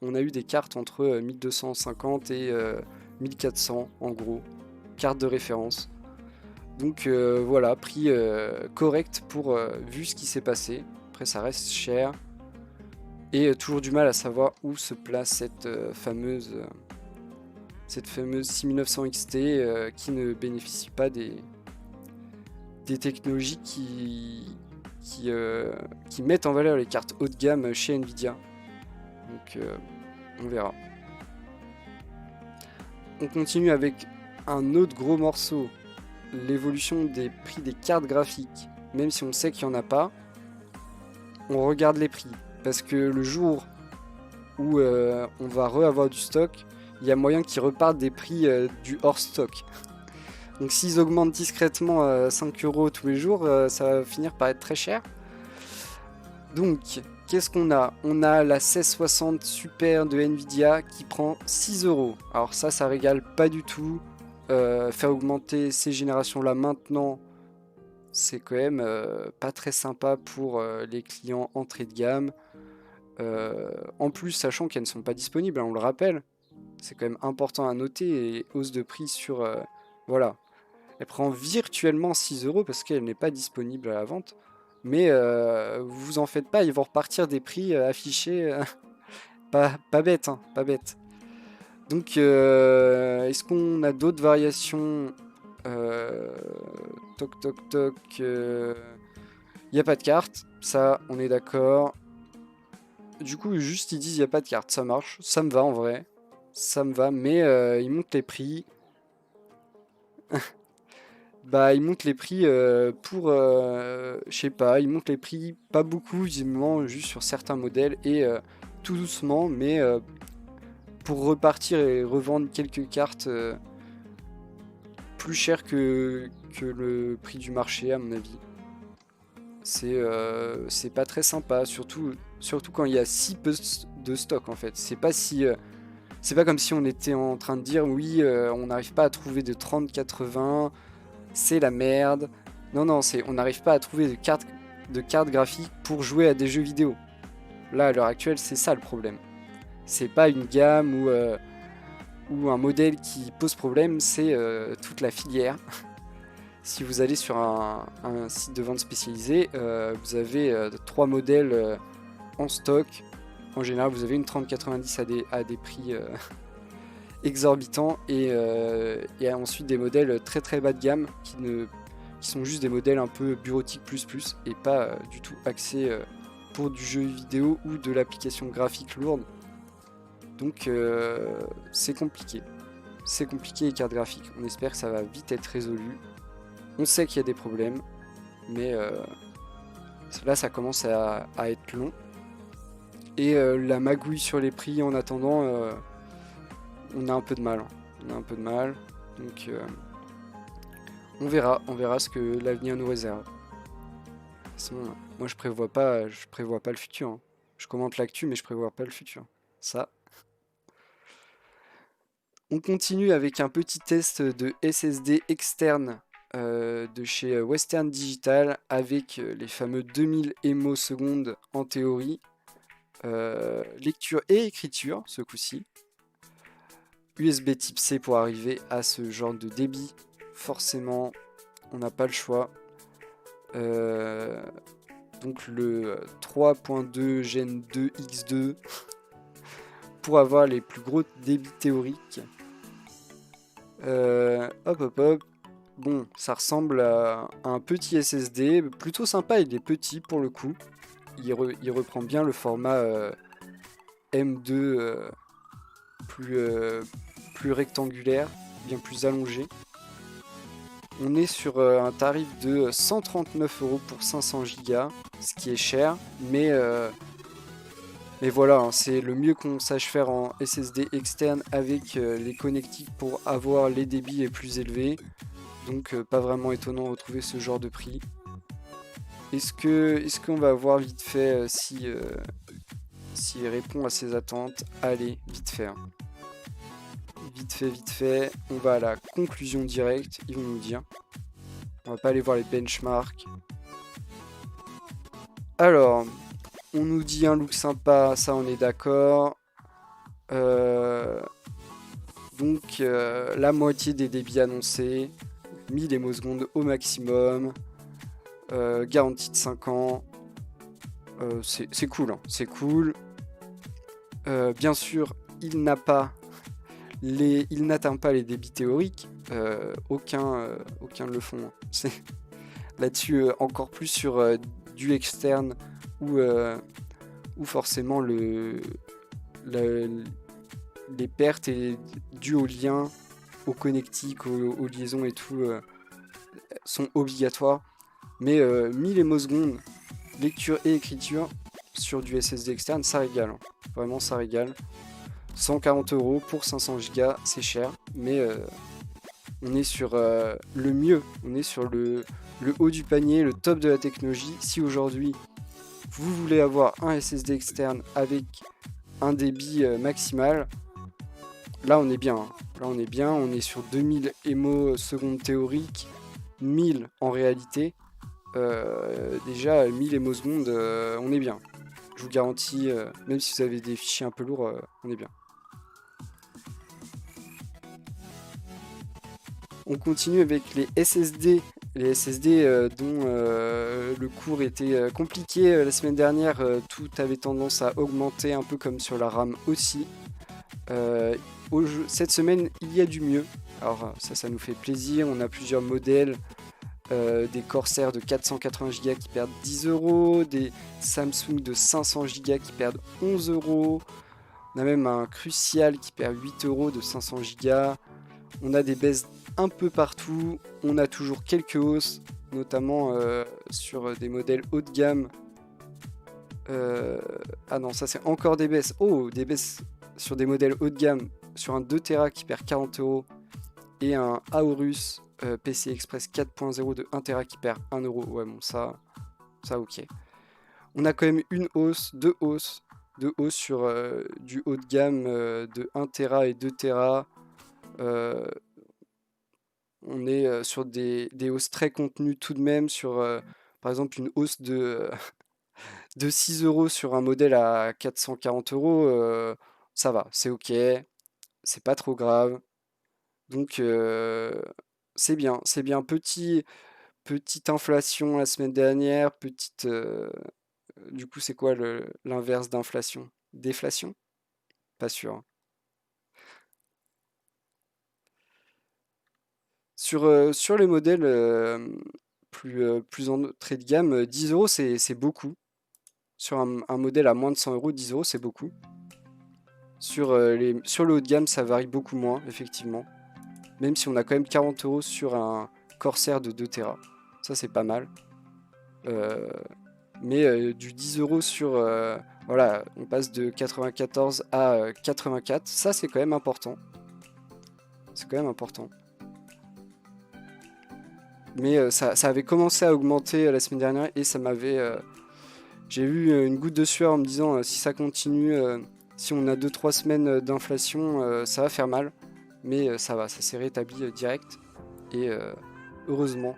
On a eu des cartes entre 1250 et 1400 en gros, carte de référence. Donc voilà, prix correct pour vu ce qui s'est passé. Après ça reste cher. Et toujours du mal à savoir où se place cette fameuse 6900 XT qui ne bénéficie pas des technologies qui mettent en valeur les cartes haut de gamme chez Nvidia. Donc on verra. On continue avec un autre gros morceau, l'évolution des prix des cartes graphiques. Même si on sait qu'il n'y en a pas, on regarde les prix. Parce que le jour où on va avoir du stock, il y a moyen qu'ils repartent des prix du hors stock. Donc s'ils augmentent discrètement 5 € tous les jours, ça va finir par être très cher. Donc qu'est-ce qu'on a? On a la 1660 Super de Nvidia qui prend 6 €. Alors ça régale pas du tout. Faire augmenter ces générations-là maintenant, c'est quand même pas très sympa pour les clients entrée de gamme. En plus, sachant qu'elles ne sont pas disponibles, hein, on le rappelle, c'est quand même important à noter, et hausse de prix sur... voilà. Elle prend virtuellement 6 € parce qu'elle n'est pas disponible à la vente. Mais vous en faites pas, ils vont repartir des prix affichés, pas bête, hein, pas bête. Donc, est-ce qu'on a d'autres variations? Euh, Toc toc toc. Il n'y a pas de carte, ça, on est d'accord. Du coup, juste ils disent il n'y a pas de carte, ça marche, ça me va en vrai. Ça me va, mais ils montent les prix. Bah, ils montent les prix pour, je sais pas, ils montent les prix pas beaucoup, visiblement, juste sur certains modèles et tout doucement, mais pour repartir et revendre quelques cartes plus chères que le prix du marché, à mon avis. C'est pas très sympa, surtout quand il y a si peu de stock en fait. C'est pas comme si on était en train de dire oui, on n'arrive pas à trouver de 30-80, c'est la merde. Non, non, on n'arrive pas à trouver de cartes graphiques pour jouer à des jeux vidéo. Là, à l'heure actuelle, c'est ça le problème. C'est pas une gamme ou un modèle qui pose problème, c'est toute la filière. Si vous allez sur un site de vente spécialisé, vous avez 3 modèles en stock. En général, vous avez une 3090 à des prix exorbitants et ensuite des modèles très très bas de gamme qui sont juste des modèles un peu bureautiques plus et pas du tout axés pour du jeu vidéo ou de l'application graphique lourde. Donc c'est compliqué. C'est compliqué les cartes graphiques. On espère que ça va vite être résolu. On sait qu'il y a des problèmes, mais là ça commence à être long. Et la magouille sur les prix en attendant, on a un peu de mal. On a un peu de mal. Donc on verra ce que l'avenir nous réserve. Sinon, moi je prévois pas le futur, hein. Je commente l'actu, mais je prévois pas le futur. Ça. On continue avec un petit test de SSD externe de chez Western Digital avec les fameux 2000 émo secondes en théorie. Lecture et écriture ce coup-ci. USB type C pour arriver à ce genre de débit. Forcément, on n'a pas le choix. Donc le 3.2 Gen 2 X2 pour avoir les plus gros débits théoriques. Hop. Bon, ça ressemble à un petit SSD, plutôt sympa, il est petit pour le coup. Il reprend bien le format M2 plus rectangulaire, bien plus allongé. On est sur un tarif de 139 € pour 500 Go, ce qui est cher, mais voilà, hein, c'est le mieux qu'on sache faire en SSD externe avec les connectiques pour avoir les débits les plus élevés. Donc pas vraiment étonnant de retrouver ce genre de prix. Est-ce qu'on va voir vite fait s'il répond à ses attentes? Allez, vite fait, hein. Vite fait, on va à la conclusion directe, ils vont nous dire. On va pas aller voir les benchmarks. Alors, on nous dit un look sympa, ça on est d'accord. Donc la moitié des débits annoncés, 1000 émosecondes au maximum, garantie de 5 ans. C'est cool, hein, c'est cool. Bien sûr, il n'atteint pas les débits théoriques. Aucun ne le font. Là-dessus, encore plus sur du externe où forcément les pertes dues aux liens, aux connectiques, aux liaisons et tout sont obligatoires. Mais 1000 émosecondes, lecture et écriture sur du SSD externe, ça régale, hein. Vraiment, ça régale. 140 € pour 500 Go, c'est cher, mais on est sur le mieux, on est sur le haut du panier, le top de la technologie. Si aujourd'hui vous voulez avoir un SSD externe avec un débit maximal, là on est bien, hein. Là on est bien, on est sur 2000 émo secondes théoriques, 1000 en réalité. Déjà 1000 émo secondes, on est bien. Je vous garantis, même si vous avez des fichiers un peu lourds, on est bien. On continue avec les SSD les SSD dont le cours était compliqué la semaine dernière, tout avait tendance à augmenter un peu comme sur la RAM aussi. Cette semaine, il y a du mieux. Alors ça nous fait plaisir. On a plusieurs modèles. Des Corsair de 480 Go qui perdent 10 euros. Des Samsung de 500 Go qui perdent 11 euros. On a même un Crucial qui perd 8 euros de 500 Go. On a des baisses un peu partout. On a toujours quelques hausses, notamment sur des modèles haut de gamme. Ah non, ça c'est encore des baisses. Oh, des baisses sur des modèles haut de gamme. Sur un 2 Tera qui perd 40 euros. Et un Aorus PC Express 4.0 de 1 Tera qui perd 1 euro. Ouais, bon, ça ok. On a quand même deux hausses sur du haut de gamme de 1 Tera et 2 Tera. On est sur des hausses très contenues tout de même, sur par exemple une hausse de 6 euros sur un modèle à 440 euros. Ça va, c'est ok, c'est pas trop grave. Donc c'est bien. Petite inflation la semaine dernière, du coup c'est quoi l'inverse d'inflation? Déflation? Pas sûr, hein. Sur les modèles plus entrée de gamme, 10 euros c'est beaucoup. Sur un modèle à moins de 100 euros, 10 euros c'est beaucoup. Sur le haut de gamme, ça varie beaucoup moins, effectivement. Même si on a quand même 40 euros sur un Corsair de 2 Tera. Ça c'est pas mal. Mais du 10 euros sur... voilà, on passe de 94 à 84. Ça c'est quand même important. C'est quand même important. Mais ça avait commencé à augmenter la semaine dernière et ça m'avait... j'ai eu une goutte de sueur en me disant si ça continue, si on a 2-3 semaines d'inflation, ça va faire mal. Mais ça va, ça s'est rétabli direct. Et heureusement.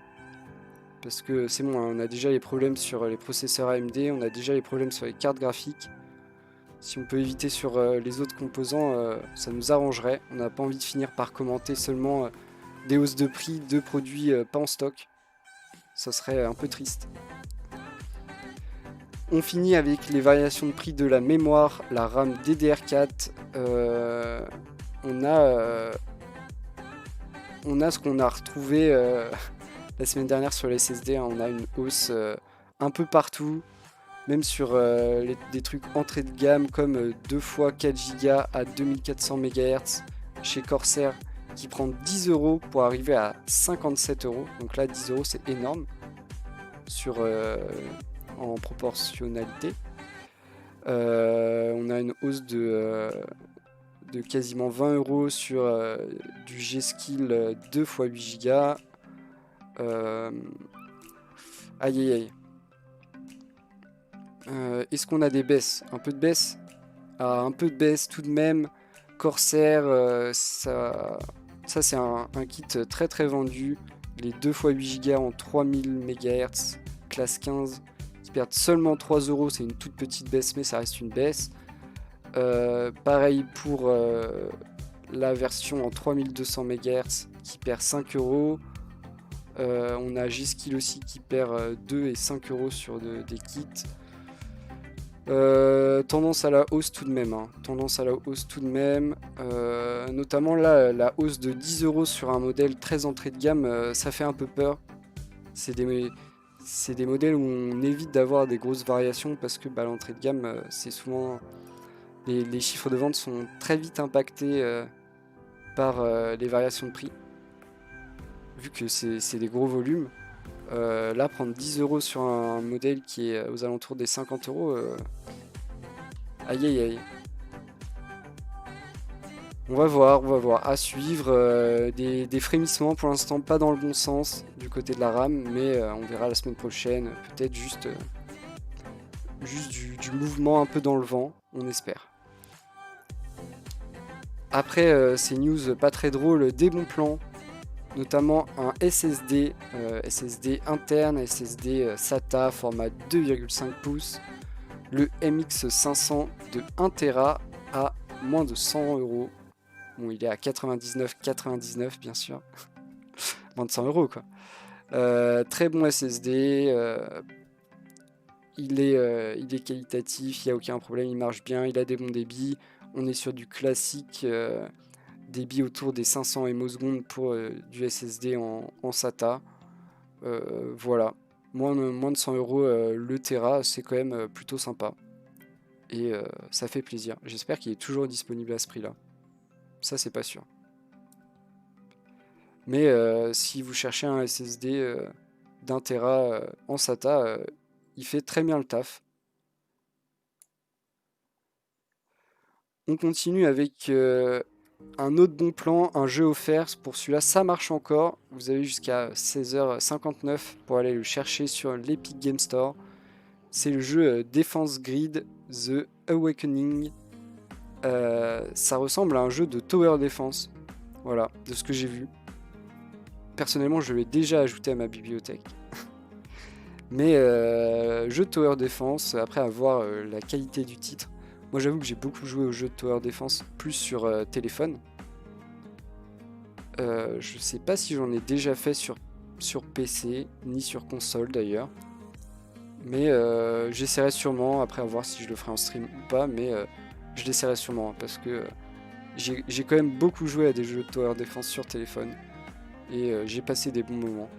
Parce que c'est bon, on a déjà les problèmes sur les processeurs AMD, on a déjà les problèmes sur les cartes graphiques. Si on peut éviter sur les autres composants, ça nous arrangerait. On n'a pas envie de finir par commenter seulement des hausses de prix de produits pas en stock. Ça serait un peu triste. On finit avec les variations de prix de la mémoire, la RAM DDR4. On a ce qu'on a retrouvé la semaine dernière sur les SSD. On a une hausse un peu partout, même sur des trucs entrée de gamme comme 2 fois 4 Go à 2400 MHz chez Corsair qui prend 10 euros pour arriver à 57 euros. Donc là, 10 euros, c'est énorme en proportionnalité. On a une hausse de quasiment 20 euros sur du G-Skill 2 x 8 Go. Aïe aïe aïe. Est-ce qu'on a des baisses? Un peu de baisse? Un peu de baisse tout de même. Corsair, ça c'est un kit très très vendu. Les 2 x 8 Go en 3000 MHz, classe 15, qui perdent seulement 3 euros. C'est une toute petite baisse, mais ça reste une baisse. Pareil pour la version en 3200 MHz qui perd 5 euros. On a G-Skill aussi qui perd 2 et 5 euros sur des kits. Tendance à la hausse tout de même. Notamment là, la hausse de 10 euros sur un modèle très entrée de gamme, ça fait un peu peur. C'est des modèles où on évite d'avoir des grosses variations parce que l'entrée de gamme, c'est souvent... Les chiffres de vente sont très vite impactés par les variations de prix, vu que c'est des gros volumes. Là, prendre 10 euros sur un modèle qui est aux alentours des 50 euros, aïe aïe aïe. On va voir, à suivre. Des frémissements pour l'instant, pas dans le bon sens du côté de la RAM, mais on verra la semaine prochaine. Peut-être juste du mouvement un peu dans le vent, on espère. Après ces news pas très drôles, des bons plans, notamment un SSD, SSD interne, SSD SATA format 2,5 pouces, le MX500 de 1 Tera à moins de 100 euros. Bon, il est à 99,99 bien sûr, moins de 100 euros quoi. Très bon SSD. Il est qualitatif, il n'y a aucun problème, il marche bien, il a des bons débits. On est sur du classique, débit autour des 500 ms pour du SSD en SATA. Voilà, moins de 100 euros le Tera, c'est quand même plutôt sympa. Et ça fait plaisir. J'espère qu'il est toujours disponible à ce prix-là. Ça, c'est pas sûr. Mais si vous cherchez un SSD d'un Tera en SATA, il fait très bien le taf. On continue avec un autre bon plan, un jeu offert. Pour celui-là, ça marche encore. Vous avez jusqu'à 16h59 pour aller le chercher sur l'Epic Game Store. C'est le jeu Defense Grid The Awakening. Ça ressemble à un jeu de Tower Defense. Voilà, de ce que j'ai vu. Personnellement, je l'ai déjà ajouté à ma bibliothèque. Mais jeu de Tower Defense, après avoir la qualité du titre, moi j'avoue que j'ai beaucoup joué au jeu de Tower Defense, plus sur téléphone. Je sais pas si j'en ai déjà fait sur PC, ni sur console d'ailleurs. Mais j'essaierai sûrement, après à voir si je le ferai en stream ou pas, mais je l'essaierai sûrement, hein, parce que j'ai quand même beaucoup joué à des jeux de Tower Defense sur téléphone. Et j'ai passé des bons moments.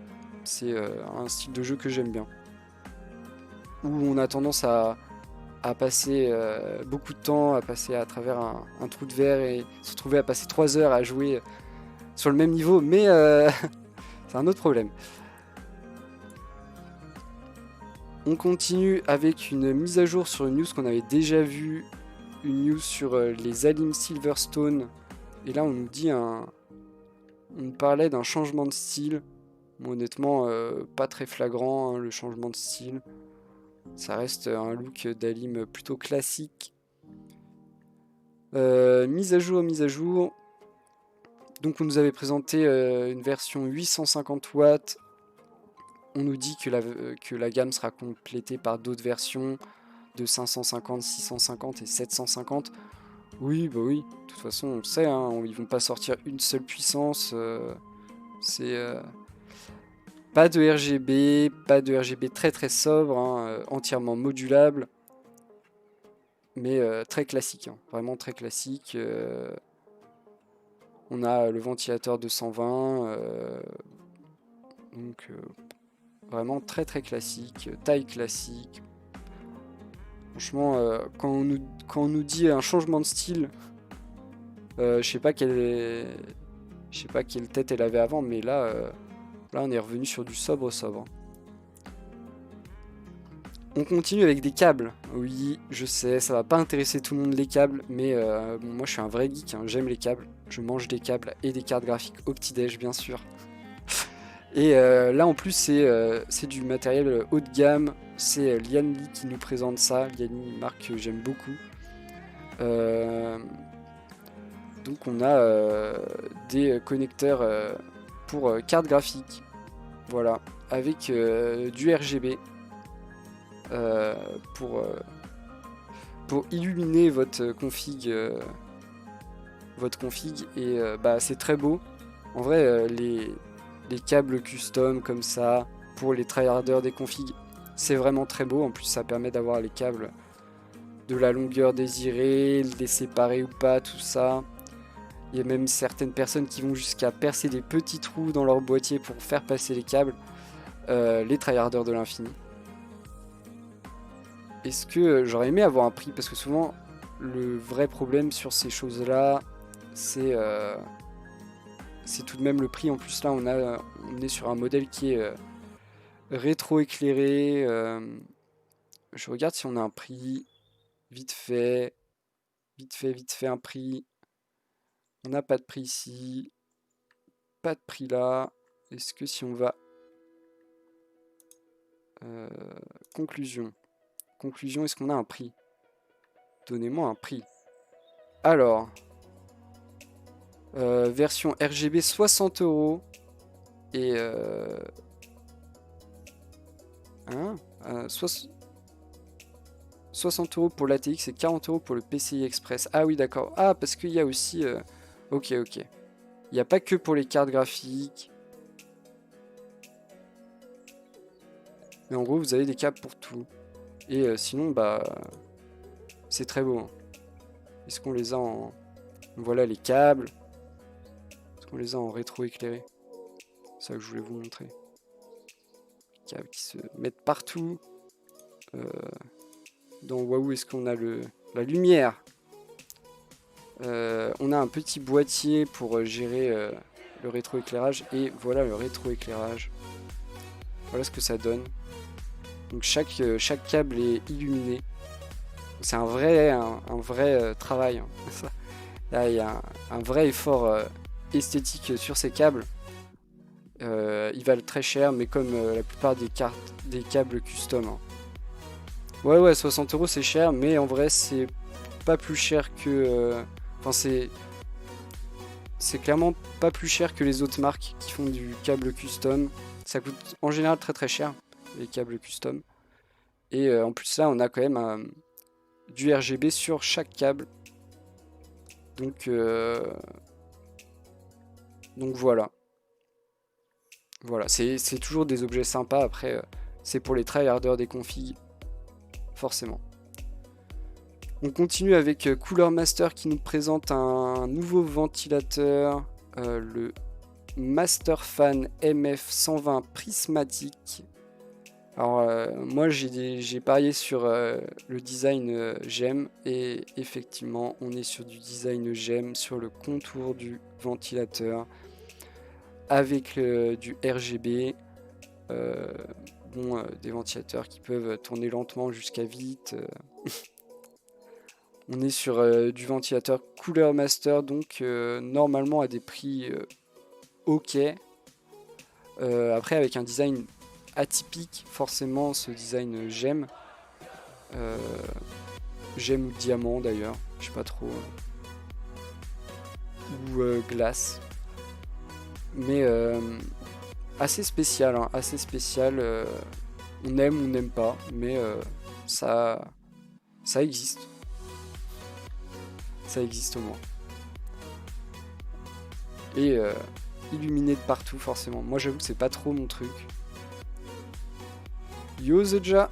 C'est un style de jeu que j'aime bien. Où on a tendance à passer beaucoup de temps, à passer à travers un trou de verre et se retrouver à passer 3 heures à jouer sur le même niveau, mais c'est un autre problème. On continue avec une mise à jour sur une news qu'on avait déjà vue, une news sur les Alim Silverstone, et là on nous parlait d'un changement de style. Bon, honnêtement, pas très flagrant, hein, le changement de style. Ça reste un look d'Alim plutôt classique. Mise à jour. Donc on nous avait présenté une version 850 watts. On nous dit que la gamme sera complétée par d'autres versions de 550, 650 et 750. Oui, bah oui, de toute façon on le sait, hein, ils vont pas sortir une seule puissance. C'est pas de RGB très très sobre, hein, entièrement modulable. Mais très classique, hein, vraiment très classique. On a le ventilateur 220, donc vraiment très très classique, taille classique. Franchement, quand on nous dit un changement de style, je sais pas quelle tête elle avait avant, mais là on est revenu sur du sobre. On continue avec des câbles. Oui, je sais, ça va pas intéresser tout le monde les câbles, mais bon, moi je suis un vrai geek, hein, j'aime les câbles. Je mange des câbles et des cartes graphiques au petit-déj, bien sûr. Et là en plus c'est du matériel haut de gamme. C'est Lianli qui nous présente ça. Lianli, une marque que j'aime beaucoup. Donc on a des connecteurs pour cartes graphiques. Voilà, avec du RGB. Pour illuminer votre config, et bah, c'est très beau. En vrai, les câbles custom comme ça pour les tryharders des configs, c'est vraiment très beau. En plus, ça permet d'avoir les câbles de la longueur désirée, les séparer ou pas, tout ça. Il y a même certaines personnes qui vont jusqu'à percer des petits trous dans leur boîtier pour faire passer les câbles. Les tryharders de l'infini. Est-ce que j'aurais aimé avoir un prix? Parce que souvent, le vrai problème sur ces choses-là, c'est tout de même le prix. En plus, là, on est sur un modèle qui est rétro-éclairé. Je regarde si on a un prix. Vite fait, un prix. On n'a pas de prix ici. Pas de prix là. Est-ce que si on va... conclusion. Conclusion, est-ce qu'on a un prix? Donnez-moi un prix. Alors, version RGB 60 €. Et 60 € pour l'ATX et 40 € pour le PCI Express. Ah oui, d'accord. Ah, parce qu'il y a aussi... Ok. Il n'y a pas que pour les cartes graphiques. Mais en gros, vous avez des câbles pour tout. Et sinon, bah, c'est très beau. Hein. Est-ce qu'on les a en... Voilà les câbles. Est-ce qu'on les a en rétro-éclairé? C'est ça que je voulais vous montrer. Les câbles qui se mettent partout. Dans Waouh, est-ce qu'on a la lumière? On a un petit boîtier pour gérer le rétroéclairage. Et voilà le rétroéclairage. Voilà ce que ça donne. Donc chaque câble est illuminé. C'est un vrai travail. Hein. Là, il y a un vrai effort esthétique sur ces câbles. Ils valent très cher, mais comme la plupart des câbles custom. Hein. Ouais, 60 € c'est cher, mais en vrai c'est pas plus cher que... Enfin c'est clairement pas plus cher que les autres marques qui font du câble custom. Ça coûte en général très cher, les câbles custom. Et en plus là, on a quand même du RGB sur chaque câble. Donc voilà. Voilà, c'est toujours des objets sympas. Après, c'est pour les tryharders des configs, forcément. On continue avec Cooler Master qui nous présente un nouveau ventilateur, le Masterfan MF120 prismatique. Alors moi j'ai parié sur le design GEM et effectivement on est sur du design GEM sur le contour du ventilateur avec du RGB, des ventilateurs qui peuvent tourner lentement jusqu'à vite. On est sur du ventilateur Cooler Master, donc normalement à des prix ok. Après avec un design atypique, forcément ce design j'aime. J'aime ou diamant d'ailleurs, je sais pas trop. Ou glace. Mais assez spécial, hein, assez spécial. On aime ou on n'aime pas, mais ça existe. Ça existe au moins. Et illuminé de partout forcément. Moi j'avoue que c'est pas trop mon truc. Yo Zeja.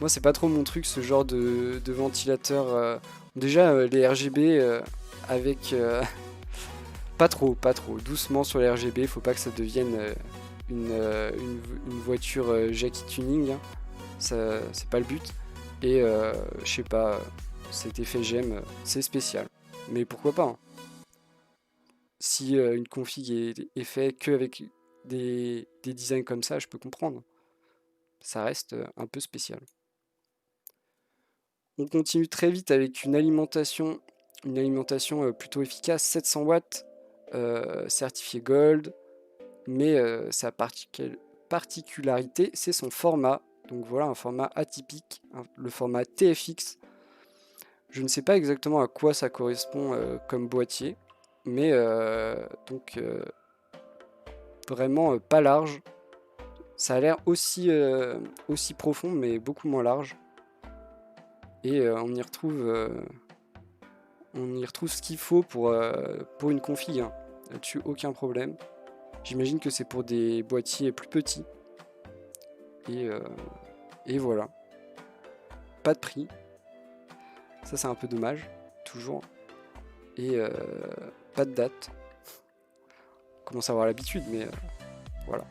Moi c'est pas trop mon truc ce genre de ventilateur. Déjà les RGB avec... pas trop. Doucement sur les RGB, faut pas que ça devienne une voiture Jackie Tuning. Hein. C'est pas le but. Et je sais pas, cet effet j'aime, c'est spécial. Mais pourquoi pas hein. Si une config est faite qu'avec des designs comme ça, je peux comprendre. Ça reste un peu spécial. On continue très vite avec une alimentation plutôt efficace, 700 watts, certifié Gold, mais sa particularité, c'est son format. Donc voilà, un format atypique, le format TFX. Je ne sais pas exactement à quoi ça correspond comme boîtier, mais vraiment pas large. Ça a l'air aussi profond, mais beaucoup moins large. Et on y retrouve ce qu'il faut pour une config. Hein. Là-dessus, aucun problème. J'imagine que c'est pour des boîtiers plus petits. Et voilà. Pas de prix. Ça, c'est un peu dommage. Toujours. Et pas de date. On commence à avoir l'habitude, mais voilà.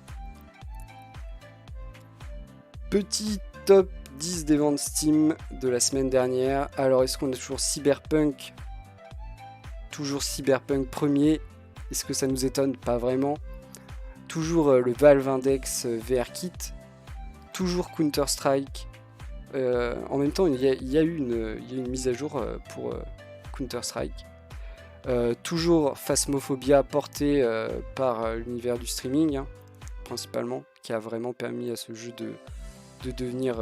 Petit top 10 des ventes Steam de la semaine dernière. Alors, est-ce qu'on a toujours Cyberpunk? Toujours Cyberpunk premier. Est-ce que ça nous étonne? Pas vraiment. Toujours le Valve Index VR Kit. Toujours Counter-Strike. En même temps, il y a eu une mise à jour pour Counter-Strike. Toujours Phasmophobia porté par l'univers du streaming, hein, principalement, qui a vraiment permis à ce jeu de devenir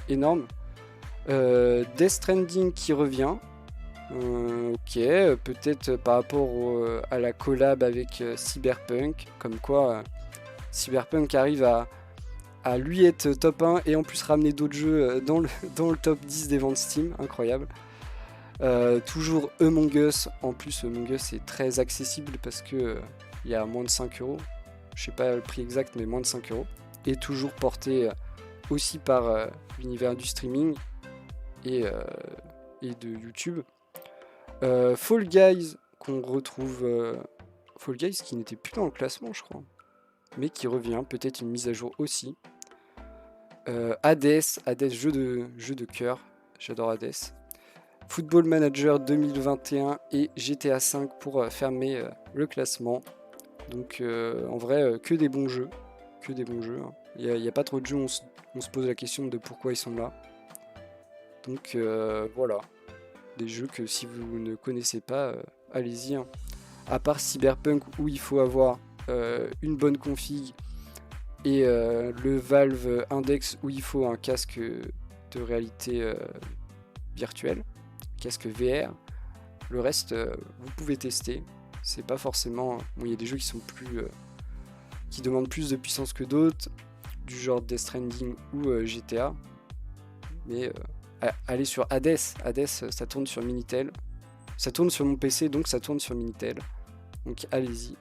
énorme. Death Stranding qui revient. Ok, peut-être par rapport à la collab avec Cyberpunk, comme quoi Cyberpunk arrive à lui être top 1 et en plus ramener d'autres jeux dans le top 10 des ventes Steam, incroyable. Toujours Among Us, en plus Among Us est très accessible parce que il y a moins de 5 €, je sais pas le prix exact mais moins de 5 €, et toujours porté aussi par l'univers du streaming et de YouTube. Fall Guys qu'on retrouve, Fall Guys qui n'était plus dans le classement je crois, mais qui revient, peut-être une mise à jour aussi. Hades, jeu de cœur, j'adore Hades. Football Manager 2021 et GTA V pour fermer le classement. Donc en vrai, que des bons jeux. Hein. Il n'y a pas trop de jeux où on se pose la question de pourquoi ils sont là. Donc voilà, des jeux que si vous ne connaissez pas, allez-y. Hein. À part Cyberpunk où il faut avoir une bonne config et le Valve Index où il faut un casque de réalité virtuelle, casque VR. Le reste, vous pouvez tester. C'est pas forcément. Bon, il y a des jeux qui sont qui demandent plus de puissance que d'autres, du genre Death Stranding ou GTA. Mais allez sur Hades. Hades, ça tourne sur Minitel. Ça tourne sur mon PC, donc ça tourne sur Minitel. Donc allez-y.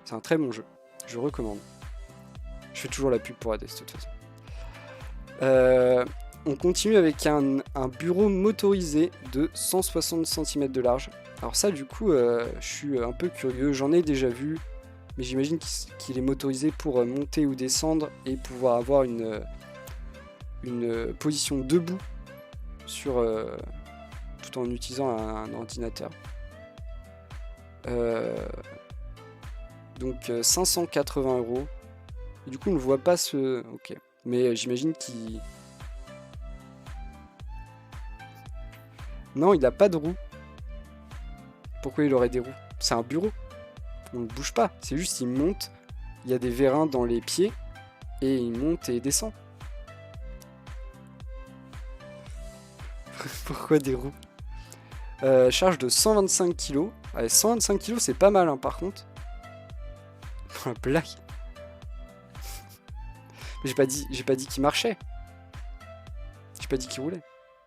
C'est un très bon jeu. Je recommande. Je fais toujours la pub pour Hades de toute façon. On continue avec un bureau motorisé de 160 cm de large. Alors ça du coup je suis un peu curieux, j'en ai déjà vu, mais j'imagine qu'il est motorisé pour monter ou descendre et pouvoir avoir une position debout tout en utilisant un ordinateur. Donc 580 €. Et du coup on ne voit pas ce... Ok. Mais j'imagine qu'il... Non, il n'a pas de roue. Pourquoi il aurait des roues? C'est un bureau. On ne bouge pas. C'est juste il monte. Il y a des vérins dans les pieds. Et il monte et descend. Pourquoi des roues? Charge de 125 kg. Allez, 125 kg, c'est pas mal, hein, par contre. Pour la blague. J'ai pas dit qu'il marchait. J'ai pas dit qu'il roulait.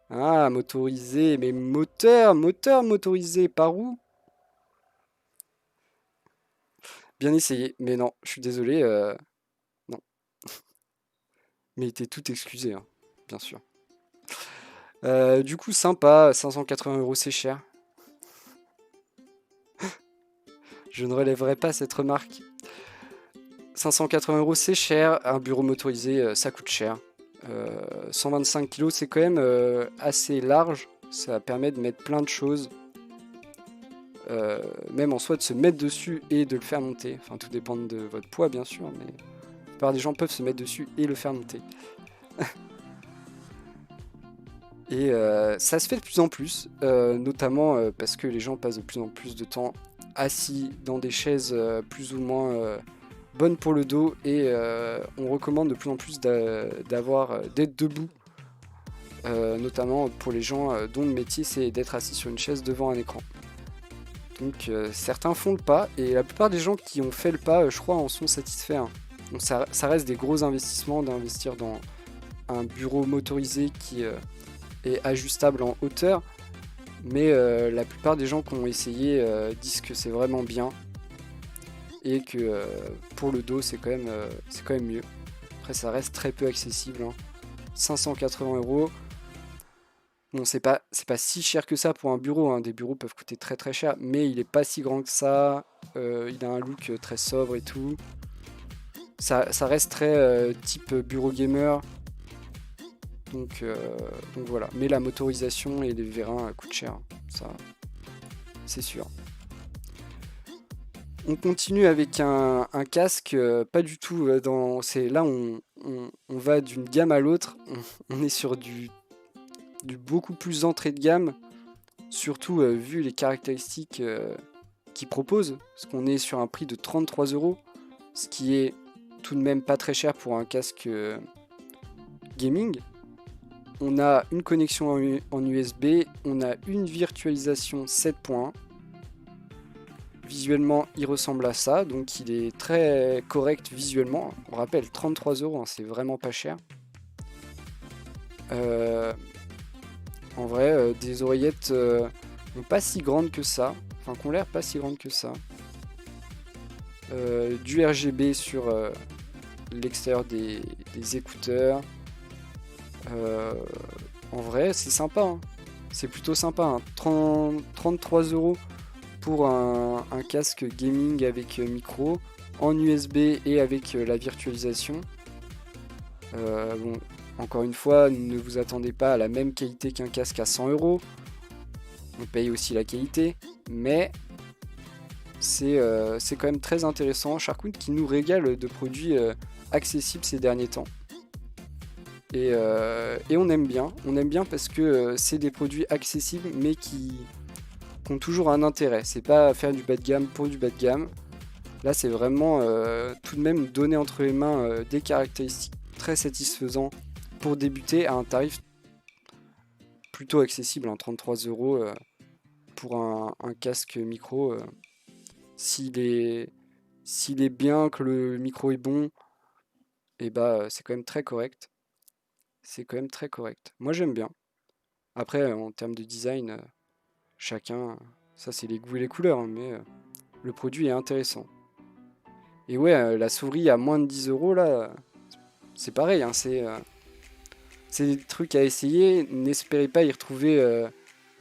Ah, motorisé, mais moteur motorisé, par où? Bien essayé, mais non, je suis désolé, non. Mais il était tout excusé, hein, bien sûr. Du coup, sympa, 580 €, c'est cher. Je ne relèverai pas cette remarque. 580 €, c'est cher, un bureau motorisé, ça coûte cher. 125 kg, c'est quand même assez large, ça permet de mettre plein de choses. Même en soi de se mettre dessus et de le faire monter. Enfin, tout dépend de votre poids, bien sûr, mais la plupart des gens peuvent se mettre dessus et le faire monter. Et ça se fait de plus en plus, notamment parce que les gens passent de plus en plus de temps assis dans des chaises plus ou moins bonnes pour le dos, et on recommande de plus en plus d'être debout, notamment pour les gens dont le métier c'est d'être assis sur une chaise devant un écran. Donc certains font le pas, et la plupart des gens qui ont fait le pas, je crois, en sont satisfaits. Hein. Donc ça reste des gros investissements d'investir dans un bureau motorisé qui est ajustable en hauteur, mais la plupart des gens qui ont essayé disent que c'est vraiment bien, et que pour le dos c'est quand même mieux. Après ça reste très peu accessible, hein. 580 €. Bon, c'est pas si cher que ça pour un bureau, hein. Des bureaux peuvent coûter très très cher, mais il est pas si grand que ça. Il a un look très sobre et tout. Ça reste très type bureau gamer. Donc voilà. Mais la motorisation et les vérins coûtent cher. Ça, c'est sûr. On continue avec un casque, pas du tout dans... Là, on va d'une gamme à l'autre. On est sur du beaucoup plus entrée de gamme, surtout vu les caractéristiques qu'ils proposent, parce qu'on est sur un prix de 33 €, ce qui est tout de même pas très cher pour un casque gaming. On a une connexion en USB, on a une virtualisation 7.1. Visuellement, il ressemble à ça, donc il est très correct visuellement. On rappelle, 33 €, hein, c'est vraiment pas cher. En vrai, des oreillettes pas si grandes que ça, enfin qui ont l'air pas si grandes que ça. Du RGB sur l'extérieur des écouteurs. En vrai, c'est sympa, hein. C'est plutôt sympa, hein. 33 € pour un casque gaming avec micro, en USB et avec la virtualisation. Bon, encore une fois, ne vous attendez pas à la même qualité qu'un casque à 100 €. On paye aussi la qualité, mais c'est quand même très intéressant. Sharkwood qui nous régale de produits accessibles ces derniers temps. Et on aime bien parce que c'est des produits accessibles mais qui ont toujours un intérêt. C'est pas faire du bas de gamme pour du bas de gamme. Là, c'est vraiment tout de même donner entre les mains des caractéristiques très satisfaisants pour débuter à un tarif plutôt accessible, hein, 33 € pour un casque micro. S'il est bien, que le micro est bon, et bah c'est quand même très correct. C'est quand même très correct. Moi j'aime bien. Après, en termes de design, chacun, ça c'est les goûts et les couleurs, hein, mais le produit est intéressant. Et ouais, la souris à moins de 10 € là, c'est pareil, hein, c'est des trucs à essayer. N'espérez pas y retrouver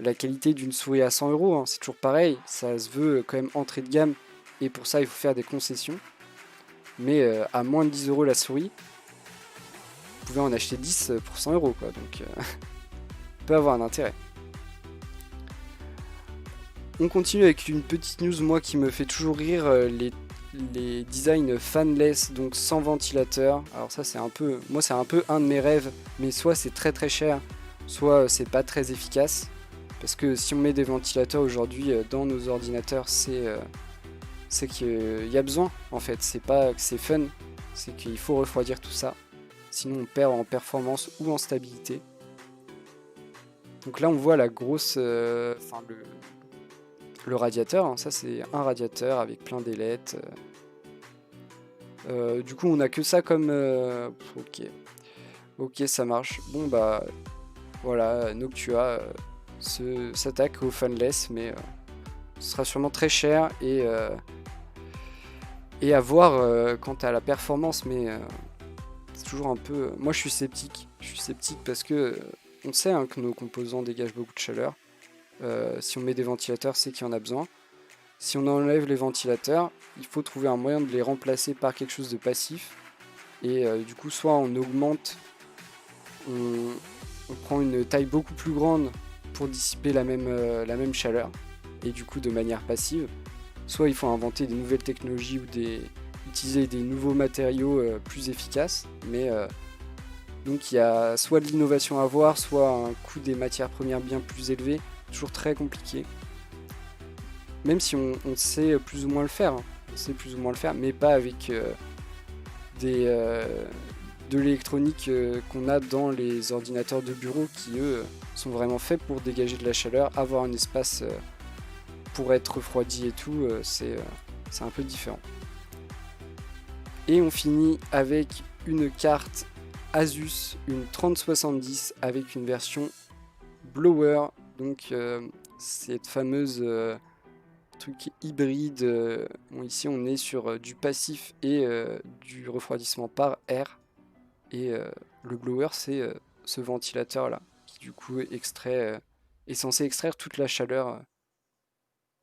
la qualité d'une souris à 100 €, hein. C'est toujours pareil, ça se veut quand même entrée de gamme, et pour ça il faut faire des concessions. Mais à moins de 10 € la souris, vous pouvez en acheter 10 pour 100 € quoi, donc peut avoir un intérêt. On continue avec une petite news, moi, qui me fait toujours rire, les designs fanless, donc sans ventilateur. Alors ça c'est un peu un de mes rêves, mais soit c'est très très cher, soit c'est pas très efficace, parce que si on met des ventilateurs aujourd'hui dans nos ordinateurs, c'est qu'il y a besoin, en fait. C'est pas que c'est fun, c'est qu'il faut refroidir tout ça, sinon on perd en performance ou en stabilité. Donc là on voit la grosse, le radiateur, hein. Ça c'est un radiateur avec plein d'ailettes. Du coup on a que ça comme... ok, ça marche. Bon bah voilà, Noctua s'attaque au fanless, mais ce sera sûrement très cher, et à voir quant à la performance, mais c'est toujours un peu... Moi je suis sceptique parce que on sait, hein, que nos composants dégagent beaucoup de chaleur. Si on met des ventilateurs, c'est qu'il y en a besoin. Si on enlève les ventilateurs, il faut trouver un moyen de les remplacer par quelque chose de passif. Et du coup, soit on augmente, on prend une taille beaucoup plus grande pour dissiper la même chaleur, et du coup de manière passive. Soit il faut inventer des nouvelles technologies ou utiliser des nouveaux matériaux plus efficaces. Mais donc il y a soit de l'innovation à voir, soit un coût des matières premières bien plus élevé. Toujours très compliqué. Même si on sait plus ou moins le faire, hein. On sait plus ou moins le faire, mais pas avec de l'électronique qu'on a dans les ordinateurs de bureau, qui eux sont vraiment faits pour dégager de la chaleur, avoir un espace pour être refroidi et tout. C'est un peu différent. Et on finit avec une carte Asus, une 3070 avec une version blower. Donc cette fameuse truc hybride, bon, ici on est sur du passif et du refroidissement par air, et le blower c'est ce ventilateur là qui du coup est censé extraire toute la chaleur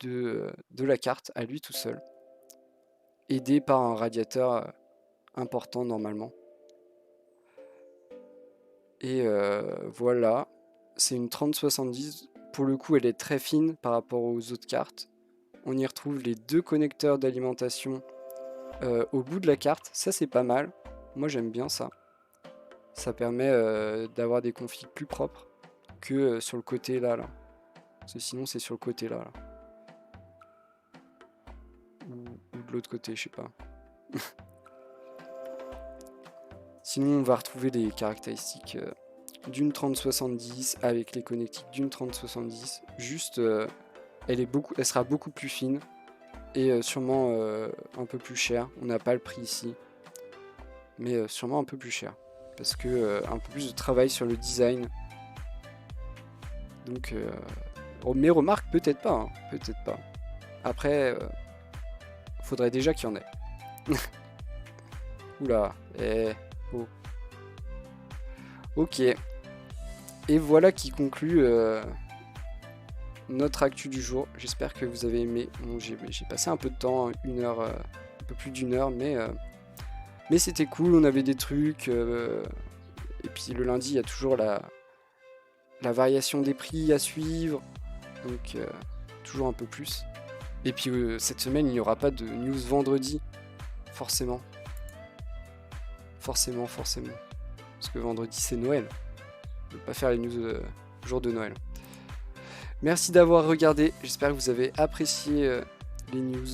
de la carte à lui tout seul, aidé par un radiateur important normalement. Et voilà, c'est une 3070. Pour le coup, elle est très fine par rapport aux autres cartes. On y retrouve les deux connecteurs d'alimentation au bout de la carte. Ça, c'est pas mal. Moi, j'aime bien ça. Ça permet d'avoir des configs plus propres que sur le côté là. Parce que sinon, c'est sur le côté là. Ou de l'autre côté, je sais pas. Sinon, on va retrouver les caractéristiques d'une 3070 avec les connectiques d'une 3070. Juste, elle sera beaucoup plus fine et sûrement un peu plus chère. On n'a pas le prix ici, mais sûrement un peu plus cher parce que un peu plus de travail sur le design. Donc, mes remarques, peut-être pas, hein, peut-être pas. Après, faudrait déjà qu'il y en ait. Oula, oh. Ok. Et voilà qui conclut notre actu du jour. J'espère que vous avez aimé. Bon, j'ai passé un peu de temps, une heure, un peu plus d'une heure, mais c'était cool. On avait des trucs. Et puis le lundi, il y a toujours la variation des prix à suivre. Donc toujours un peu plus. Et puis cette semaine, il n'y aura pas de news vendredi. Forcément. Forcément. Parce que vendredi, c'est Noël. Je ne vais pas faire les news jour de Noël. Merci d'avoir regardé. J'espère que vous avez apprécié les news.